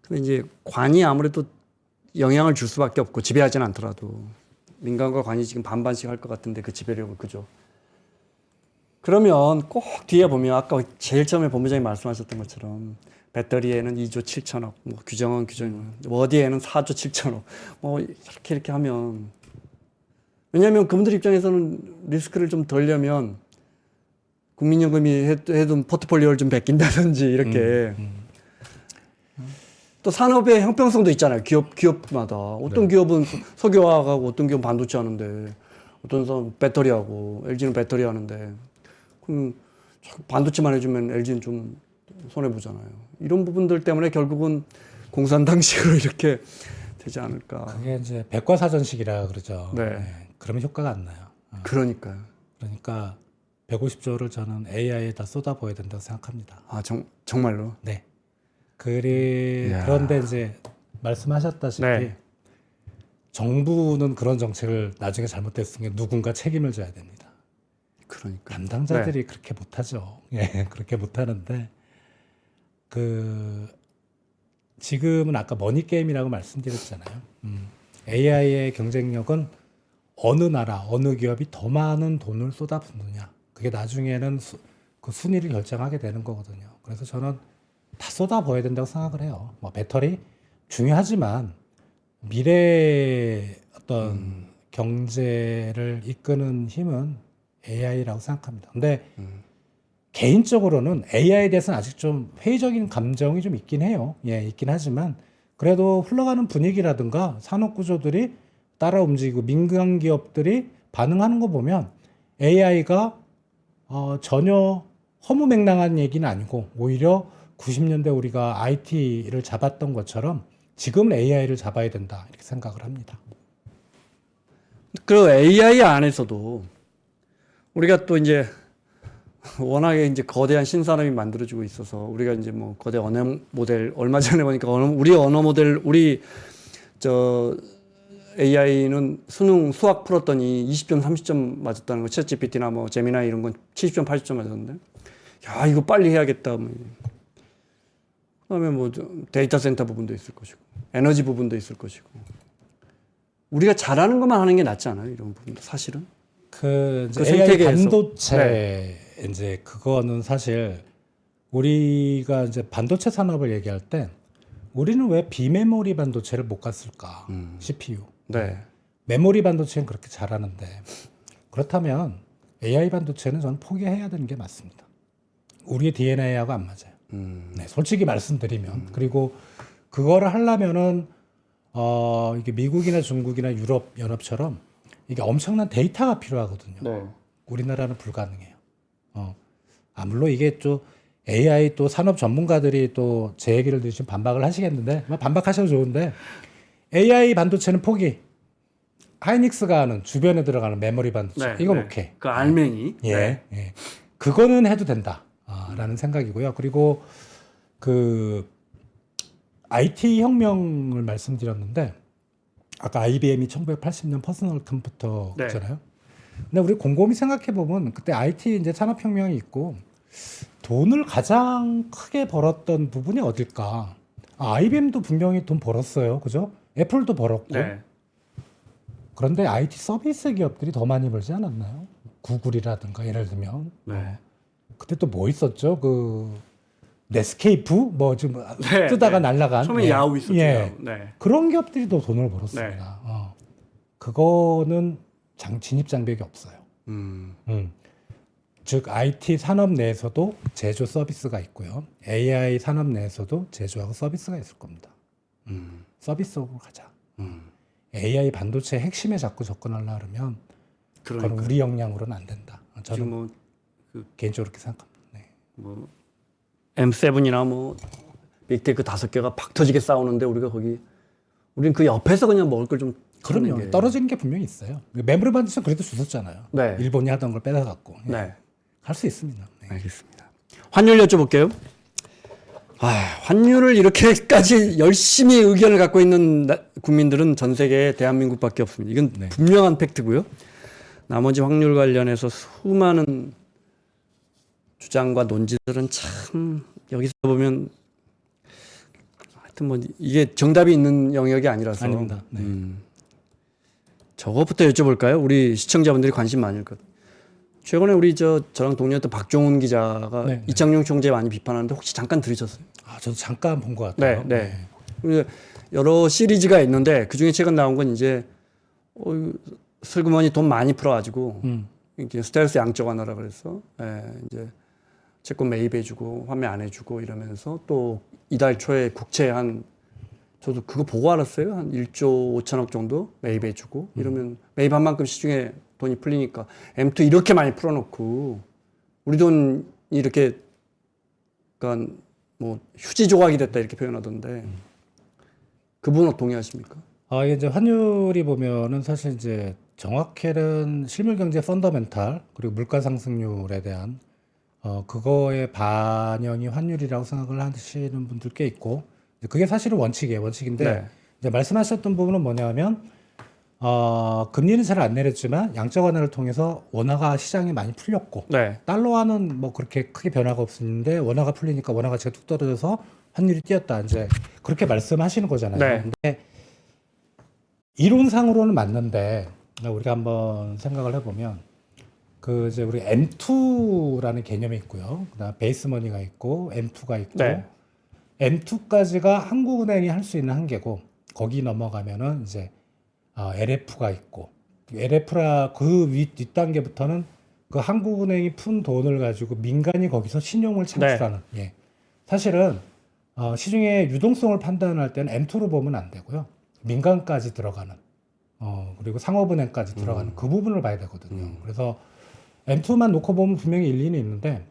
근데 이제 관이 아무래도 영향을 줄 수밖에 없고 지배하지는 않더라도 민간과 관이 지금 반반씩 할 것 같은데 그 지배력을 그죠. 그러면 꼭 뒤에 보면 아까 제일 처음에 본부장님 말씀하셨던 것처럼 배터리에는 2조 7천억, 뭐 규정은 어디에는 4조 7천억, 뭐 이렇게 하면 왜냐하면 그분들 입장에서는 리스크를 좀 덜려면 국민연금이 해둔 포트폴리오를 좀 베낀다든지 이렇게 또 산업의 형평성도 있잖아요. 기업마다 어떤 기업은 석유화하고 어떤 기업은 반도체 하는데 어떤 사람은 배터리하고 LG는 배터리 하는데 그럼 반도체만 해주면 LG는 좀 손해 보잖아요. 이런 부분들 때문에 결국은 공산당식으로 이렇게 되지 않을까. 그게 이제 백과사전식이라 그러죠. 네. 네. 그러면 효과가 안 나요. 그러니까요. 그러니까 150조를 저는 AI에다 쏟아부어야 된다고 생각합니다. 정말로. 네. 그런데 이제 말씀하셨다시피 네. 정부는 그런 정책을 나중에 잘못됐으면 누군가 책임을 져야 됩니다. 그러니까. 담당자들이 그렇게 못하죠. 예, 그렇게 못하는데 지금은 아까 머니 게임이라고 말씀드렸잖아요. AI의 경쟁력은 어느 나라, 어느 기업이 더 많은 돈을 쏟아붓느냐. 그게 나중에는 그 순위를 결정하게 되는 거거든요. 그래서 저는 다 쏟아부어야 된다고 생각을 해요. 뭐 배터리 중요하지만 미래의 어떤 경제를 이끄는 힘은 AI라고 생각합니다. 근데 개인적으로는 AI에 대해서는 아직 좀 회의적인 감정이 좀 있긴 해요. 예, 있긴 하지만 그래도 흘러가는 분위기라든가 산업 구조들이 따라 움직이고 민간 기업들이 반응하는 거 보면 AI가 전혀 허무맹랑한 얘기는 아니고 오히려 90년대 우리가 IT를 잡았던 것처럼 지금은 AI를 잡아야 된다 이렇게 생각을 합니다. 그 AI 안에서도 우리가 또 이제 워낙에 이제 거대한 신산업이 만들어지고 있어서 우리가 이제 뭐 거대 언어 모델 얼마 전에 보니까 우리 언어 모델 AI는 수능 수학 풀었더니 20점 30점 맞았다는 거. 챗GPT나 뭐 제미나이 이런 건 70점 80점 맞았는데 야 이거 빨리 해야겠다. 뭐. 그다음에 뭐 데이터 센터 부분도 있을 것이고 에너지 부분도 있을 것이고 우리가 잘하는 것만 하는 게 낫지 않아요? 이런 부분도 사실은. 그 이제 그 AI 생태계에서. 반도체 이제 그거는 사실 우리가 이제 반도체 산업을 얘기할 때 우리는 왜 비메모리 반도체를 못 갔을까? CPU. 네. 메모리 반도체는 그렇게 잘하는데 그렇다면 AI 반도체는 저는 포기해야 되는 게 맞습니다. 우리의 DNA하고 안 맞아요. 네, 솔직히 말씀드리면 그리고 그거를 하려면은 이게 미국이나 중국이나 유럽 연합처럼 이게 엄청난 데이터가 필요하거든요. 네. 우리나라는 불가능해요. 물론 이게 또 AI 또 산업 전문가들이 또 제 얘기를 들으시면 반박을 하시겠는데 뭐 반박하셔도 좋은데 AI 반도체는 포기. 하이닉스가 하는 주변에 들어가는 메모리 반도체 이건 오케이. 그 알맹이. 예, 예. 그거는 해도 된다. 라는 생각이고요. 그리고 그 IT 혁명을 말씀드렸는데 아까 IBM이 1980년 퍼스널 컴퓨터잖아요. 근데 우리 곰곰이 생각해 보면 그때 IT 이제 산업 혁명이 있고 돈을 가장 크게 벌었던 부분이 어딜까? IBM도 분명히 돈 벌었어요. 그죠? 애플도 벌었고. 네. 그런데 IT 서비스 기업들이 더 많이 벌지 않았나요? 구글이라든가 예를 들면. 네. 그때 또 뭐 있었죠? 그 넷스케이프 뭐 좀 네, 뜨다가 네. 날아간 처음에 야후 있었죠. 예. 야후. 네. 그런 기업들이 더 돈을 벌었습니다. 그거는 진입 장벽이 없어요. 즉 IT 산업 내에서도 제조 서비스가 있고요. AI 산업 내에서도 제조하고 서비스가 있을 겁니다. 서비스업으로 가자. AI 반도체 핵심에 자꾸 접근하려 그러면 그건 우리 역량으로는 안 된다. 저는 지금 뭐 개인적으로 그렇게 생각합니다. 네. 뭐 M7이나 뭐 빅테크 5개가 박 터지게 싸우는데 우린 그 옆에서 그냥 먹을 걸 좀 그럼요. 떨어지는 게 분명히 있어요. 메모리 반도체는 그래도 주셨잖아요. 네. 일본이 하던 걸 뺏어갖고. 예. 네. 할 수 있습니다. 네. 알겠습니다. 환율 여쭤볼게요. 환율을 이렇게까지 열심히 의견을 갖고 있는 국민들은 전 세계에 대한민국밖에 없습니다. 이건 네. 분명한 팩트고요. 나머지 확률 관련해서 수많은 주장과 논지들은 참 여기서 보면 하여튼 뭐 이게 정답이 있는 영역이 아니라서 아닙니다. 네. 저거부터 여쭤볼까요? 우리 시청자분들이 관심 많을 것. 최근에 우리 저랑 동료였던 박종훈 기자가 네, 네. 이창용 총재 많이 비판하는데 혹시 잠깐 들으셨어요? 저도 잠깐 본 것 같아요. 네. 여러 시리즈가 있는데 그 중에 최근 나온 건 이제 슬그머니 돈 많이 풀어가지고 이게 스텔스 양적 완화라 그래서 이제 채권 매입해주고 환매 안 해주고 이러면서 또 이달 초에 국채 저도 그거 보고 알았어요. 한 1조 5천억 정도 매입해주고 이러면 매입한 만큼 시중에 돈이 풀리니까 M2 이렇게 많이 풀어놓고 우리 돈이 이렇게 그러니까 뭐 휴지 조각이 됐다 이렇게 표현하던데 그 부분 동의하십니까? 이게 이제 환율이 보면은 사실 이제 정확히는 실물 경제 펀더멘탈 그리고 물가 상승률에 대한 그거의 반영이 환율이라고 생각을 하시는 분들 꽤 있고 그게 사실은 원칙인데 네. 이제 말씀하셨던 부분은 뭐냐면 금리는 잘 안 내렸지만 양적 완화를 통해서 원화가 시장이 많이 풀렸고 네. 달러화는 뭐 그렇게 크게 변화가 없었는데 원화가 풀리니까 원화 가치가 뚝 떨어져서 환율이 뛰었다 이제 그렇게 말씀하시는 거잖아요. 네. 근데 이론상으로는 맞는데 우리가 한번 생각을 해보면 그 이제 우리 M2라는 개념이 있고요. 그다음 베이스머니가 있고 M2가 있고 네. M2까지가 한국은행이 할 수 있는 한계고 거기 넘어가면은 이제 LF가 있고 LF라 그 뒷단계부터는 그 한국은행이 푼 돈을 가지고 민간이 거기서 신용을 창출하는 예. 사실은 시중의 유동성을 판단할 때는 M2로 보면 안 되고요. 민간까지 들어가는 그리고 상업은행까지 들어가는 그 부분을 봐야 되거든요. 그래서 M2만 놓고 보면 분명히 일리는 있는데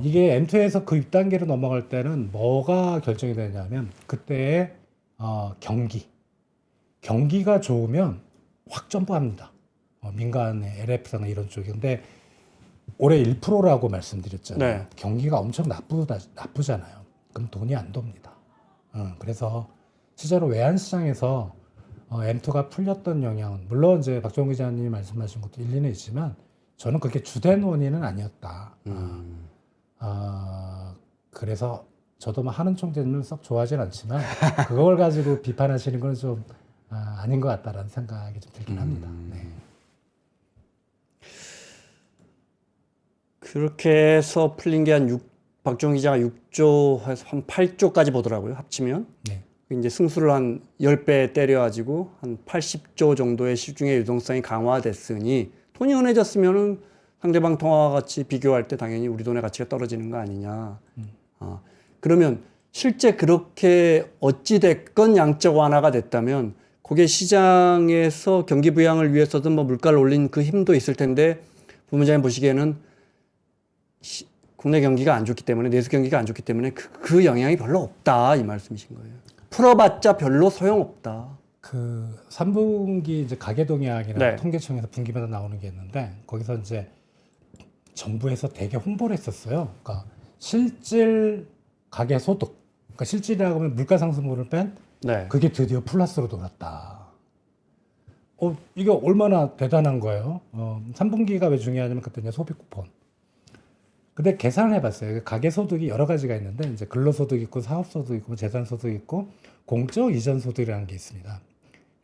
이게 M2에서 그 윗단계로 넘어갈 때는 뭐가 결정이 되냐면 그때의 경기가 좋으면 확 점프합니다. 민간의 LF나 이런 쪽이. 근데 올해 1%라고 말씀드렸잖아요. 네. 경기가 엄청 나쁘잖아요. 그럼 돈이 안 돕니다. 그래서 실제로 외환시장에서 M2가 풀렸던 영향은 물론 이제 박정우 기자님이 말씀하신 것도 일리는 있지만 저는 그게 주된 원인은 아니었다. 그래서 저도 뭐 하는 총재님을 썩 좋아하진 않지만 그걸 가지고 비판하시는 건 좀 아닌 것 같다라는 생각이 좀 들긴 합니다. 네. 그렇게 해서 풀린 게 박종 기자가 6조에서 한 8조까지 보더라고요. 합치면. 네. 이제 승수를 한 10배 때려가지고 한 80조 정도의 시중의 유동성이 강화됐으니 돈이 은해졌으면은 상대방 통화와 같이 비교할 때 당연히 우리 돈의 가치가 떨어지는 거 아니냐. 그러면 실제 그렇게 어찌됐건 양적 완화가 됐다면 그게 시장에서 경기 부양을 위해서든 뭐 물가를 올린 그 힘도 있을 텐데 부문장님 보시기에는 국내 경기가 안 좋기 때문에 내수 경기가 안 좋기 때문에 그 영향이 별로 없다 이 말씀이신 거예요. 풀어봤자 별로 소용없다. 그 3분기 이제 가계동향이라는 네. 통계청에서 분기마다 나오는 게 있는데 거기서 이제 정부에서 되게 홍보를 했었어요. 그러니까 실질 가계 소득, 그러니까 실질이라고 하면 물가 상승분을 뺀 네. 그게 드디어 플러스로 돌았다. 이게 얼마나 대단한 거예요. 3분기가 왜 중요하냐면 그때 이제 소비 쿠폰. 근데 계산을 해봤어요. 가계 소득이 여러 가지가 있는데 이제 근로소득 있고 사업소득 있고 재산소득 있고 공적 이전 소득이라는 게 있습니다.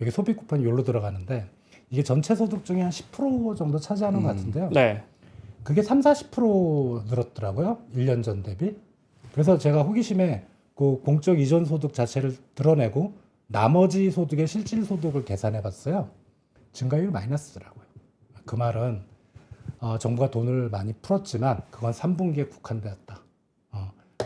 여기 소비 쿠폰이 여기로 들어가는데 이게 전체 소득 중에 한 10% 정도 차지하는 것 같은데요. 네. 그게 30-40% 늘었더라고요. 1년 전 대비. 그래서 제가 호기심에 그 공적 이전 소득 자체를 드러내고 나머지 소득의 실질 소득을 계산해 봤어요. 증가율이 마이너스더라고요. 그 말은 정부가 돈을 많이 풀었지만 그건 3분기에 국한되었다.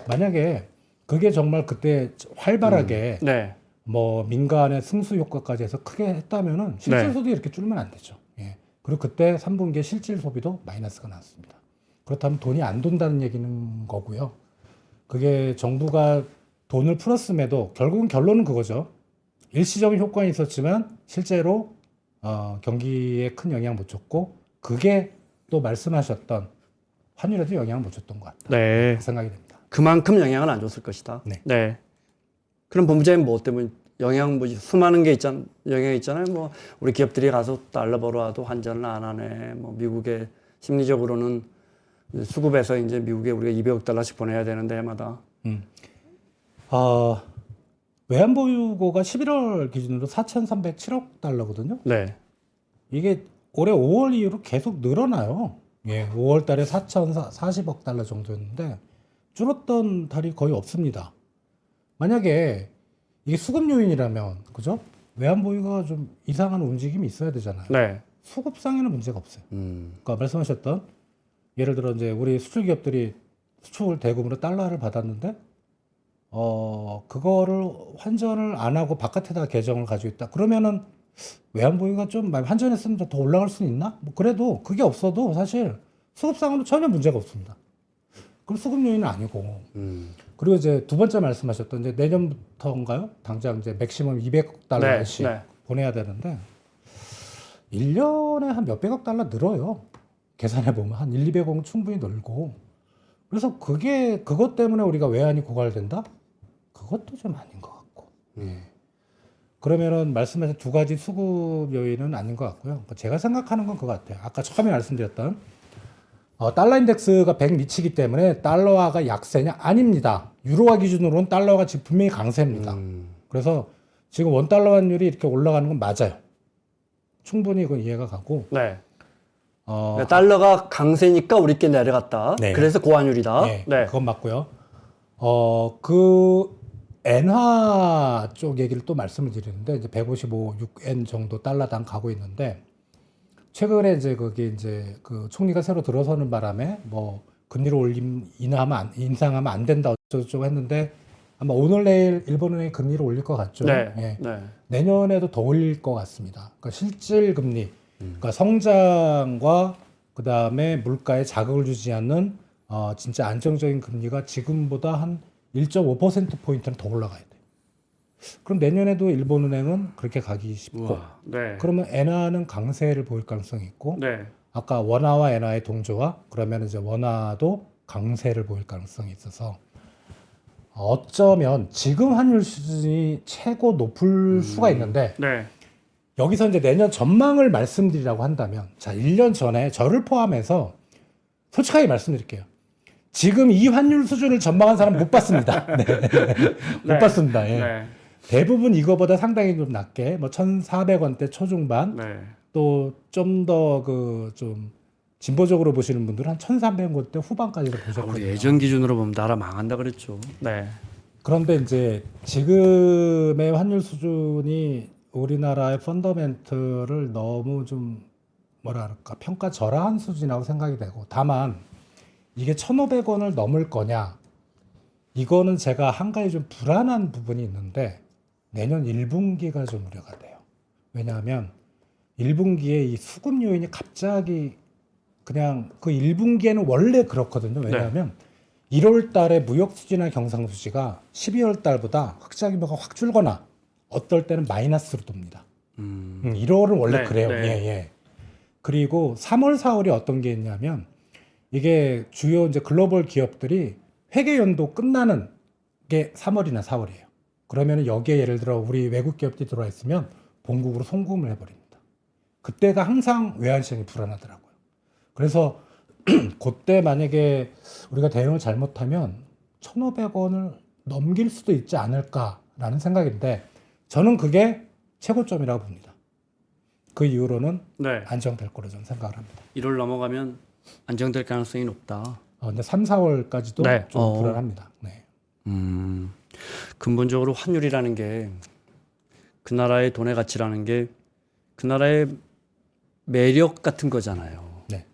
만약에 그게 정말 그때 활발하게 네. 뭐 민간의 승수 효과까지 해서 크게 했다면은 실질 네. 소득이 이렇게 줄면 안 되죠. 예. 그리고 그때 3분기에 실질 소비도 마이너스가 나왔습니다. 그렇다면 돈이 안 돈다는 얘기는 거고요. 그게 정부가 돈을 풀었음에도 결국은 결론은 그거죠. 일시적인 효과는 있었지만 실제로 경기에 큰 영향 못 줬고 그게 또 말씀하셨던 환율에도 영향을 못 줬던 것 같다. 네. 그 생각이 됩니다. 그만큼 영향을 안 줬을 것이다. 네. 그럼 본부장님 뭐 때문에 영향 뭐 수많은 게 영향이 있잖아요. 뭐 우리 기업들이 가서 달러 벌어와도 환전을 안 하네. 뭐 미국에 심리적으로는 수급해서 이제 미국에 우리가 200억 달러씩 보내야 되는데 해마다. 외환보유고가 11월 기준으로 4,307억 달러거든요. 네. 이게 올해 5월 이후로 계속 늘어나요. 예, 5월 달에 4,040억 달러 정도였는데 줄었던 달이 거의 없습니다. 만약에 이게 수급 요인이라면, 그죠? 외환보유가 좀 이상한 움직임이 있어야 되잖아요. 네. 수급상에는 문제가 없어요. 그러니까 말씀하셨던 예를 들어 이제 우리 수출 기업들이 수출 대금으로 달러를 받았는데 그거를 환전을 안 하고 바깥에다가 계정을 가지고 있다. 그러면은 외환보유가 좀 환전했으면 더 올라갈 수는 있나? 뭐 그래도 그게 없어도 사실 수급상으로 전혀 문제가 없습니다. 그럼 수급 요인은 아니고. 그리고 이제 두 번째 말씀하셨던 이제 내년부터인가요? 당장 이제 맥시멈 200억 달러씩 네. 보내야 되는데 1년에 한 몇백억 달러 늘어요. 계산해 보면 한 1-200억은 충분히 늘고. 그래서 그것 때문에 우리가 외환이 고갈된다? 그것도 좀 아닌 것 같고. 그러면은 말씀하신 두 가지 수급 요인은 아닌 것 같고요. 그러니까 제가 생각하는 건 그거 같아요. 아까 처음에 말씀드렸던 달러 인덱스가 100 미치기 때문에 달러화가 약세냐? 아닙니다. 유로화 기준으로는 달러가 지금 분명히 강세입니다. 그래서 지금 원달러 환율이 이렇게 올라가는 건 맞아요. 충분히 그건 이해가 가고. 네. 그러니까 달러가 강세니까 우리께 내려갔다. 네. 그래서 고환율이다. 네, 그건 맞고요. 그 엔화 쪽 얘기를 또 말씀을 드리는데 이제 155, 6엔 정도 달러당 가고 있는데 최근에 이제 거기 이제 그 총리가 새로 들어서는 바람에 뭐 금리를 인상하면 안 된다 어쩌고저쩌고 했는데 아마 오늘 내일 일본은행이 금리를 올릴 것 같죠. 네. 예. 네. 내년에도 더 올릴 것 같습니다. 그러니까 실질 금리, 그러니까 성장과 그 다음에 물가에 자극을 주지 않는 진짜 안정적인 금리가 지금보다 한 1.5%포인트는 더 올라가야 돼요. 그럼 내년에도 일본은행은 그렇게 가기 쉽고, 네. 그러면 엔화는 강세를 보일 가능성이 있고, 네. 아까 원화와 엔화의 동조화, 그러면 이제 원화도 강세를 보일 가능성이 있어서 어쩌면 지금 환율 수준이 최고 높을 수가 있는데 네. 여기서 이제 내년 전망을 말씀드리라고 한다면 자 1년 전에 저를 포함해서 솔직하게 말씀드릴게요. 지금 이 환율 수준을 전망한 사람 못 봤습니다. 네. 못 네. 봤습니다. 예. 네. 대부분 이거보다 상당히 좀 낮게 뭐 1,400원대 초중반 네. 또 좀 더 그 좀 진보적으로 보시는 분들은 한 1,300원대 후반까지도 우리 보셨거든요. 예전 기준으로 보면 나라 망한다 그랬죠. 네. 그런데 이제 지금의 환율 수준이 우리나라의 펀더멘트를 너무 좀 뭐랄까 평가절하한 수준이라고 생각이 되고 다만 이게 1,500원을 넘을 거냐 이거는 제가 한 가지 좀 불안한 부분이 있는데 내년 1분기가 좀 우려가 돼요. 왜냐하면 1분기에 이 수급 요인이 갑자기 그냥 그 1분기에는 원래 그렇거든요. 왜냐하면 1월 달에 무역 수지나 경상 수지가 12월 달보다 흑자 규모가 확 줄거나 어떨 때는 마이너스로 돕니다. 1월은 원래 네, 그래요. 네. 예, 예. 그리고 3월, 4월이 어떤 게 있냐면 이게 주요 이제 글로벌 기업들이 회계 연도 끝나는 게 3월이나 4월이에요. 그러면 여기에 예를 들어 우리 외국 기업들이 들어와 있으면 본국으로 송금을 해버립니다. 그때가 항상 외환 시장이 불안하더라고요. 그래서 그때 만약에 우리가 대응을 잘못하면 1,500원을 넘길 수도 있지 않을까라는 생각인데 저는 그게 최고점이라고 봅니다. 그 이후로는 네. 안정될 거로 저는 생각을 합니다. 1월 넘어가면 안정될 가능성이 높다. 근데 3, 4월까지도 네. 좀 불안합니다. 네. 근본적으로 환율이라는 게 그 나라의 돈의 가치라는 게 그 나라의 매력 같은 거잖아요. 네.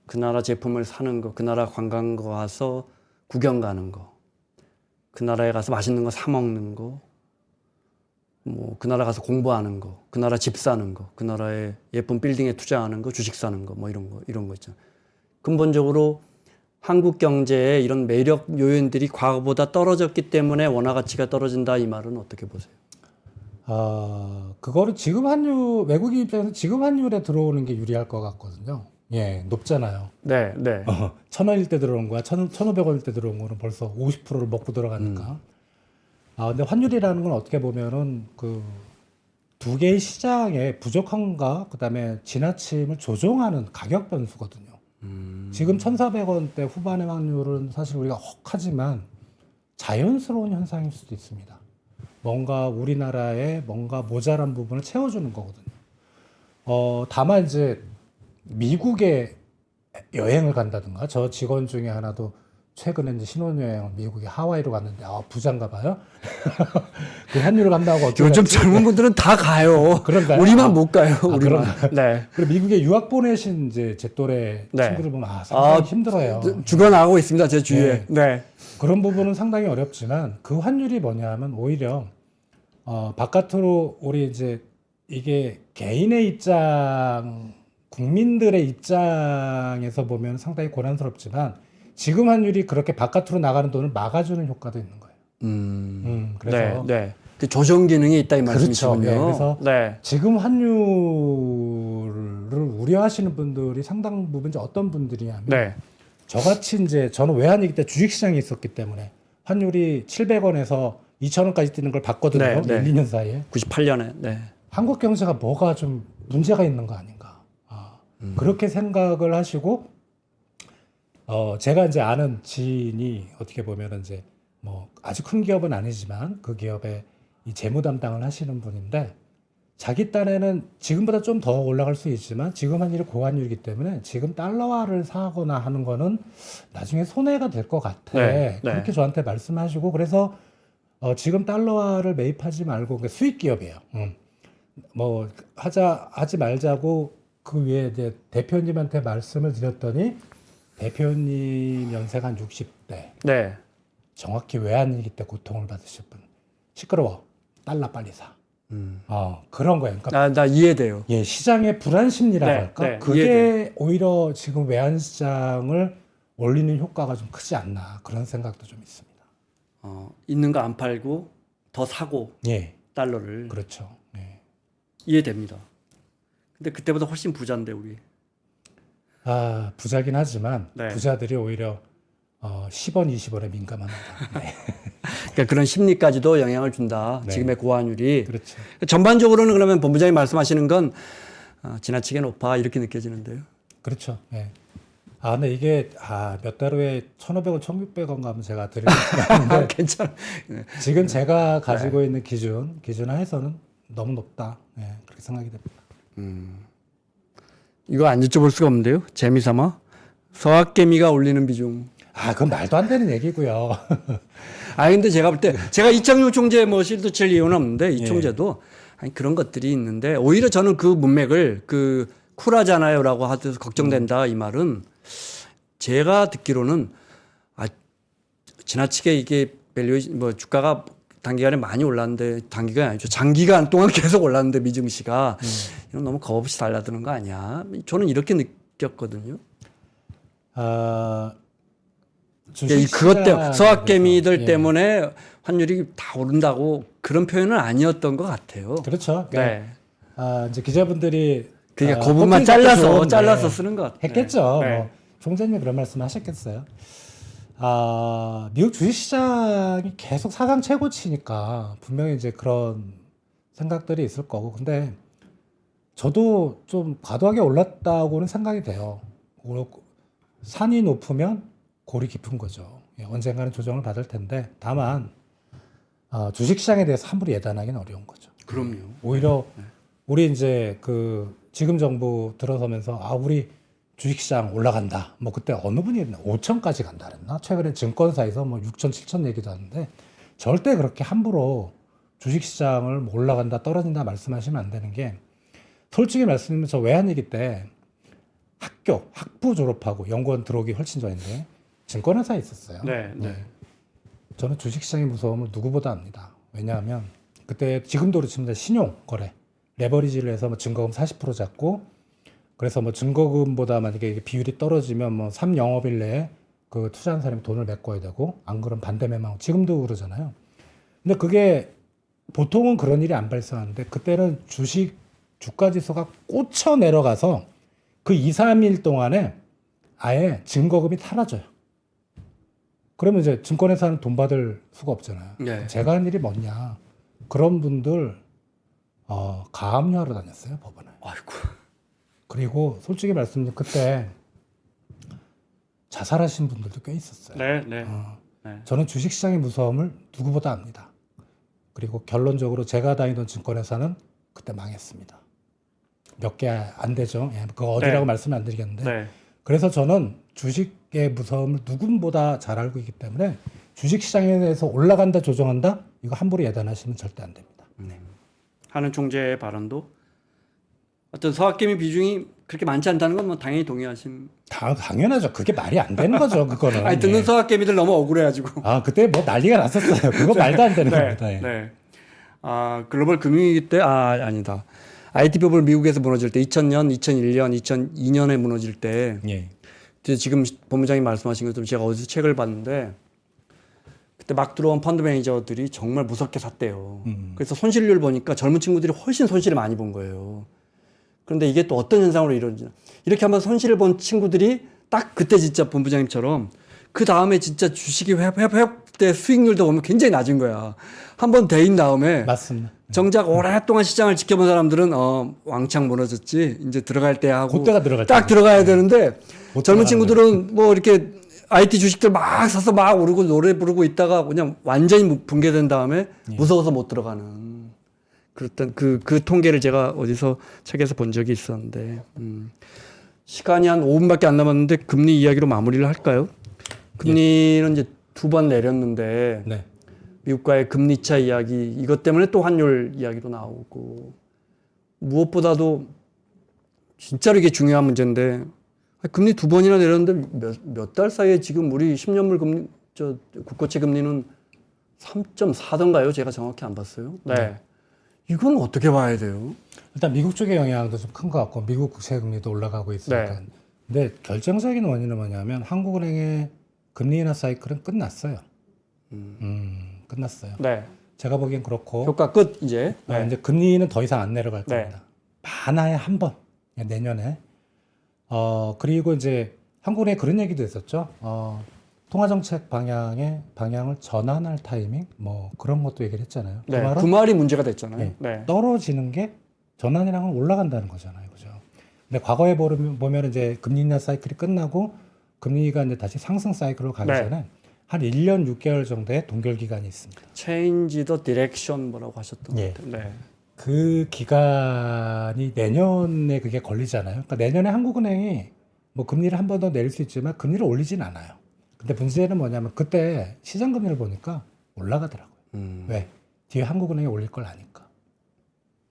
그 나라 제품을 사는 거, 그 나라 관광 가서 구경 가는 거, 그 나라에 가서 맛있는 거 사 먹는 거, 뭐 그 나라 가서 공부하는 거, 그 나라 집 사는 거, 그 나라의 예쁜 빌딩에 투자하는 거, 주식 사는 거, 뭐 이런 거 있잖아요. 근본적으로 한국 경제의 이런 매력 요인들이 과거보다 떨어졌기 때문에 원화 가치가 떨어진다 이 말은 어떻게 보세요? 그거를 지금 환율 외국인 입장에서 지금 환율에 들어오는 게 유리할 것 같거든요. 예, 높잖아요. 네. 네. 1,000원일 때 들어온 거야. 1,500원일 때 들어온 거는 벌써 50%를 먹고 들어가니까. 근데 환율이라는 건 어떻게 보면은 그 두 개의 시장의 부족함과 그다음에 지나침을 조정하는 가격 변수거든요. 지금 1,400원대 후반의 환율은 사실 우리가 혹하지만 자연스러운 현상일 수도 있습니다. 뭔가 우리나라의 뭔가 모자란 부분을 채워주는 거거든요. 다만 이제 미국에 여행을 간다든가 저 직원 중에 하나도 최근에 이제 신혼여행을 미국에 하와이로 갔는데 부자인가 봐요. 그 환율을 간다고 어떻게 요즘 갔지? 젊은 분들은 다 가요. 그런가요? 우리만 못 가요. 우리만. 그런가요? 네. 그리고 미국에 유학 보내신 이제 제 또래 네. 친구들 보면 상당히 힘들어요. 죽어나가고 있습니다. 제 주위에. 네. 그런 부분은 상당히 어렵지만 그 환율이 뭐냐면 오히려 바깥으로 우리 이제 이게 개인의 입장, 국민들의 입장에서 보면 상당히 고난스럽지만 지금 환율이 그렇게 바깥으로 나가는 돈을 막아주는 효과도 있는 거예요. 그래서 네. 그 조정 기능이 있다 이 그렇죠. 말씀이시군요. 예, 그래서 네. 지금 환율을 우려하시는 분들이 상당 부분 이제 어떤 분들이냐면 네. 저같이 이제 저는 외환위기 때 주식시장에 있었기 때문에 환율이 700원에서 2,000원까지 뛰는 걸 봤거든요. 네, 네. 1, 2년 사이에. 98년에. 네. 한국 경제가 뭐가 좀 문제가 있는 거 아닌가. 그렇게 생각을 하시고 제가 이제 아는 지인이 어떻게 보면 이제 뭐 아주 큰 기업은 아니지만 그 기업에 이 재무 담당을 하시는 분인데 자기 딴에는 지금보다 좀 더 올라갈 수 있지만 지금 환율이 고환율이기 때문에 지금 달러화를 사거나 하는 거는 나중에 손해가 될 것 같아. 네, 네. 그렇게 저한테 말씀하시고 그래서 지금 달러화를 매입하지 말고 그러니까 수익 기업이에요. 뭐 하지 말자고 그 위에 이제 대표님한테 말씀을 드렸더니 대표님 연세가 한 60대. 네. 정확히 외환위기 때 고통을 받으실 분. 시끄러워. 달러 빨리 사. 그런 거예요. 그러니까 나 이해돼요. 예, 시장의 불안 심리라고 네, 할까? 네, 그게 이해돼요. 오히려 지금 외환 시장을 올리는 효과가 좀 크지 않나 그런 생각도 좀 있습니다. 있는 거 안 팔고 더 사고 예, 달러를. 그렇죠. 예. 이해됩니다. 근데 그때보다 훨씬 부자인데 우리. 부자긴 하지만 네. 부자들이 오히려 10원, 20원에 민감합니다. 네. 그러니까 그런 심리까지도 영향을 준다. 네. 지금의 고환율이. 그렇죠. 전반적으로는 그러면 본부장님 말씀하시는 건 지나치게 높아 이렇게 느껴지는데요. 그렇죠. 예. 근데 이게 몇 달 후에 1,500원, 1,600원 가면 제가 드릴 수가 있는데 괜찮아. 네. 지금 제가 가지고 있는 기준 하에서는 너무 높다. 네, 그렇게 생각이 됩니다. 이거 안 여쭤볼 수가 없는데요. 재미삼아 서학개미가 올리는 비중. 그건 말도 안 되는 얘기고요. 근데 제가 볼 때 제가 이창용 총재 뭐 실드 칠 이유는 없는데 이 예. 총재도 그런 것들이 있는데 오히려 저는 그 문맥을 쿨하잖아요라고 하듯 걱정된다 이 말은 제가 듣기로는 지나치게 이게 밸류에이션 뭐 주가가 단기간에 많이 올랐는데 단기간이 아니죠. 장기간 동안 계속 올랐는데 미증시가 이건 너무 겁없이 달라드는 거 아니야? 저는 이렇게 느꼈거든요. 그것 때문에 서학개미들 때문에 환율이 다 오른다고 그런 표현은 아니었던 것 같아요. 그렇죠. 네. 이제 기자분들이 그러니까 그 부분만 잘라서 쓰는 것 같아요. 했겠죠. 네. 뭐 총재님이 그런 말씀 하셨겠어요. 미국 주식시장이 계속 사상 최고치니까 분명히 이제 그런 생각들이 있을 거고, 근데 저도 좀 과도하게 올랐다고는 생각이 돼요. 산이 높으면 골이 깊은 거죠. 언젠가는 조정을 받을 텐데, 다만 주식시장에 대해서 함부로 예단하기는 어려운 거죠. 그럼요. 오히려 우리 이제 지금 정부 들어서면서 우리 주식시장 올라간다. 뭐 그때 어느 분이 5천까지 간다 그랬나? 최근에 증권사에서 뭐 6천, 7천 얘기도 하는데 절대 그렇게 함부로 주식시장을 뭐 올라간다, 떨어진다 말씀하시면 안 되는 게, 솔직히 말씀드리면 저 외환위기 때 학부 졸업하고 연구원 들어오기 훨씬 전인데 증권회사에 있었어요. 네. 저는 주식시장의 무서움을 누구보다 압니다. 왜냐하면 그때 지금도 그렇지만 신용거래, 레버리지를 해서 뭐 증거금 40% 잡고, 그래서 뭐 증거금보다 만약에 이게 비율이 떨어지면 뭐 3영업일 내에 그 투자한 사람이 돈을 메꿔야 되고, 안 그러면 반대매망, 지금도 그러잖아요. 근데 그게 보통은 그런 일이 안 발생하는데 그때는 주가 지수가 꽂혀 내려가서 그 2, 3일 동안에 아예 증거금이 사라져요. 그러면 이제 증권회사는 돈 받을 수가 없잖아요. 네. 제가 한 일이 뭐냐. 그런 분들 가압류하러 다녔어요, 법원에. 아이고. 그리고 솔직히 말씀드리면 그때 자살하신 분들도 꽤 있었어요. 네. 저는 주식시장의 무서움을 누구보다 압니다. 그리고 결론적으로 제가 다니던 증권회사는 그때 망했습니다. 몇 개 안 되죠. 그거 어디라고 말씀을 안 드리겠는데. 그래서 저는 주식의 무서움을 누군보다 잘 알고 있기 때문에 주식시장에 대해서 올라간다, 조정한다, 이거 함부로 예단하시면 절대 안 됩니다. 하는 총재의 발언도 어떤 서학개미 비중이 그렇게 많지 않다는 건 뭐 당연히 동의하신. 당연하죠. 그게 말이 안 되는 거죠, 그거는. 듣는 서학개미들 너무 억울해가지고. 그때 뭐 난리가 났었어요. 그거 말도 안 되는 겁니다. 네. 글로벌 금융위기 때 아니다. IT 버블 미국에서 무너질 때 2000년, 2001년, 2002년에 무너질 때 지금 본부장님 말씀하신 것처럼 제가 어디서 책을 봤는데 그때 막 들어온 펀드 매니저들이 정말 무섭게 샀대요. 그래서 손실률 보니까 젊은 친구들이 훨씬 손실을 많이 본 거예요. 그런데 이게 또 어떤 현상으로 이루어지냐. 이렇게 한번 손실을 본 친구들이 딱 그때 진짜 본부장님처럼 그 다음에 진짜 주식이 회복 때 수익률도 보면 굉장히 낮은 거야. 한번 대인 다음에 맞습니다. 정작 오랫동안 시장을 지켜본 사람들은 왕창 무너졌지. 이제 들어갈 때 하고 그때가 들어갈 딱 때. 들어가야 되는데 젊은 들어가는 친구들은 뭐 이렇게 IT 주식들 막 사서 막 오르고 노래 부르고 있다가 그냥 완전히 붕괴된 다음에 무서워서 못 들어가는 그랬던 그 통계를 제가 어디서 책에서 본 적이 있었는데 시간이 한 5분밖에 안 남았는데 금리 이야기로 마무리를 할까요? 금리는 이제 2번 내렸는데 네. 미국과의 금리차 이야기 이것 때문에 또 환율 이야기도 나오고 무엇보다도 진짜로 이게 중요한 문제인데 금리 2번이나 내렸는데 몇 달 사이에 지금 우리 10년물 금리 국고채 금리는 3.4던가요? 제가 정확히 안 봤어요. 네. 이건 어떻게 봐야 돼요? 일단 미국 쪽의 영향도 좀 큰 것 같고 미국 국채 금리도 올라가고 있으니까. 근데 결정적인 원인은 뭐냐면 한국은행의 금리 인하 사이클은 끝났어요. 끝났어요. 네. 제가 보기엔 그렇고 효과 끝 이제. 이제 금리는 더 이상 안 내려갈 네. 겁니다. 만화에 한 번, 내년에. 그리고 이제 한국은행에 그런 얘기도 있었죠. 통화정책 방향을 전환할 타이밍, 뭐 그런 것도 얘기를 했잖아요. 네. 그 말이 문제가 됐잖아요. 네. 떨어지는 게 전환이랑은 올라간다는 거잖아요, 그죠? 근데 과거에 보면 이제 금리 인하 사이클이 끝나고 금리가 이제 다시 상승 사이클로 가기 네. 전에 한 1년 6개월 정도의 동결 기간이 있습니다. Change the direction 뭐라고 하셨던 예. 것 같아요. 네. 그 기간이 내년에 그게 걸리잖아요. 그러니까 내년에 한국은행이 뭐 금리를 한 번 더 내릴 수 있지만 금리를 올리진 않아요. 근데 문제는 뭐냐면 그때 시장 금리를 보니까 올라가더라고요. 왜? 뒤에 한국은행이 올릴 걸 아니까.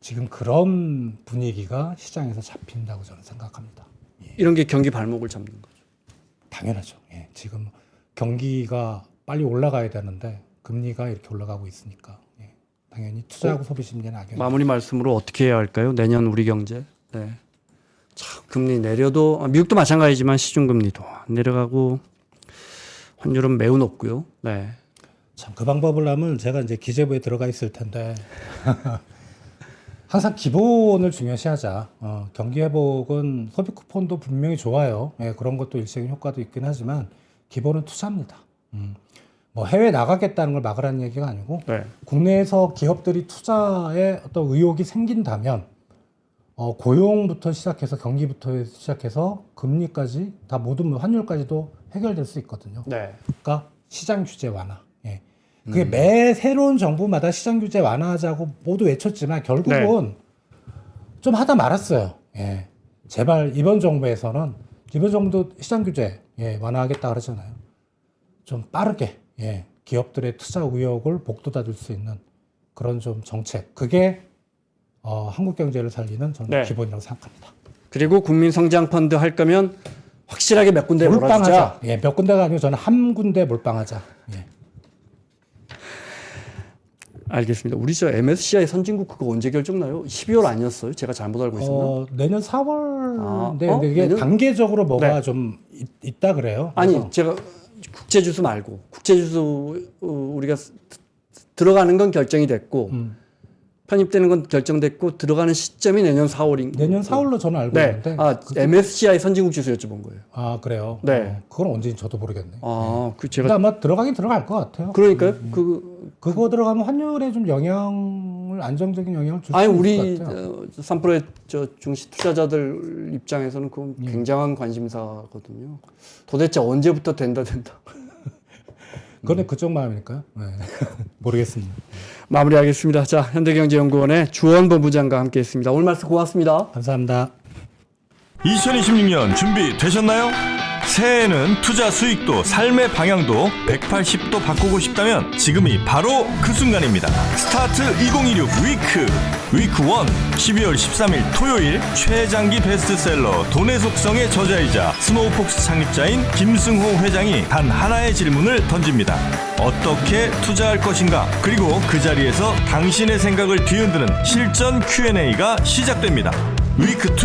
지금 그런 분위기가 시장에서 잡힌다고 저는 생각합니다. 예. 이런 게 경기 발목을 잡는 거죠. 당연하죠. 예. 지금 경기가 빨리 올라가야 되는데 금리가 이렇게 올라가고 있으니까 예. 당연히 투자하고 소비 심리는 악영. 마무리 말씀으로 어떻게 해야 할까요? 내년 우리 경제. 네. 참 금리 내려도 미국도 마찬가지지만 시중 금리도 안 내려가고 환율은 매우 높고요. 네. 참 그 방법을 하면 제가 이제 기재부에 들어가 있을 텐데 항상 기본을 중요시하자. 경기 회복은 소비 쿠폰도 분명히 좋아요. 예, 그런 것도 일시적인 효과도 있긴 하지만 기본은 투자입니다. 뭐 해외 나가겠다는 걸 막으라는 얘기가 아니고 네. 국내에서 기업들이 투자에 어떤 의욕이 생긴다면 고용부터 시작해서 경기부터 시작해서 금리까지 다 모든 환율까지도 해결될 수 있거든요. 네. 그러니까 시장 규제 완화. 예. 그게 매 새로운 정부마다 시장 규제 완화하자고 모두 외쳤지만 결국은 좀 하다 말았어요. 예. 제발 이번 정부에서는 이번 정부도 시장 규제 완화하겠다 그러잖아요. 좀 빠르게 기업들의 투자 의욕을 복돋아줄 수 있는 그런 좀 정책. 그게 한국 경제를 살리는 저는 기본이라고 생각합니다. 그리고 국민성장펀드 할 거면 확실하게 몇 군데 몰아주자. 몰빵하자. 예, 몇 군데가 아니고 저는 한 군데 몰빵하자. 예. 알겠습니다. 우리 저 MSCI 선진국 그거 언제 결정나요? 12월 아니었어요? 제가 잘못 알고 있었나? 내년 4월인데 근데 이게 내년? 단계적으로 뭐가 좀 있다 그래요. 아니 그래서 제가 국제주수 말고 국제주수 우리가 들어가는 건 결정이 됐고 편입되는 건 결정됐고 들어가는 시점이 내년 4월인 내년 4월로 저는 알고 네. 있는데. MSCI 선진국 지수 여쭤본 거예요. 아 그래요. 네. 그건 언제인지 저도 모르겠네. 그 근데 제가 아마 들어가긴 들어갈 것 같아요. 그러니까요. 그거 들어가면 환율에 좀 영향을 안정적인 영향을 줄 수 아니 있을 우리 것 같아요. 3%의 저 중시 투자자들 입장에서는 그건 굉장한 관심사거든요. 도대체 언제부터 된다. 그건 그쪽 마음이니까요. 네. 모르겠습니다. 마무리하겠습니다. 자, 현대경제연구원의 주원 본부장과 함께했습니다. 오늘 말씀 고맙습니다. 감사합니다. 2026년 준비되셨나요? 새해에는 투자 수익도 삶의 방향도 180도 바꾸고 싶다면 지금이 바로 그 순간입니다. 스타트 2026 위크 1 12월 13일 토요일 최장기 베스트셀러 돈의 속성의 저자이자 스노우폭스 창립자인 김승호 회장이 단 하나의 질문을 던집니다. 어떻게 투자할 것인가? 그리고 그 자리에서 당신의 생각을 뒤흔드는 실전 Q&A가 시작됩니다. 위크 2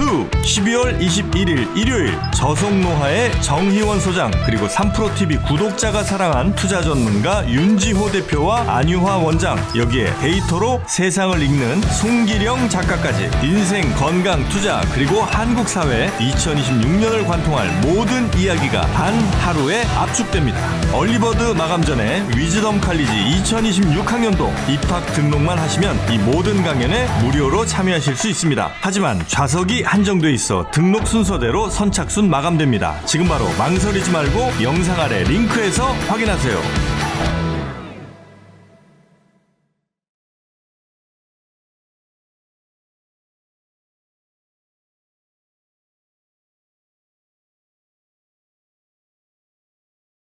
12월 21일 일요일 저속노화의 정희원 소장 그리고 3프로TV 구독자가 사랑한 투자 전문가 윤지호 대표와 안유화 원장 여기에 데이터로 세상을 읽는 송기령 작가까지 인생 건강 투자 그리고 한국 사회 2026년을 관통할 모든 이야기가 단 하루에 압축됩니다. 얼리버드 마감 전에 위즈덤 칼리지 2026학년도 입학 등록만 하시면 이 모든 강연에 무료로 참여하실 수 있습니다. 하지만 좌석이 한정돼 있어 등록 순서대로 선착순 마감됩니다. 지금 바로 망설이지 말고 영상 아래 링크에서 확인하세요.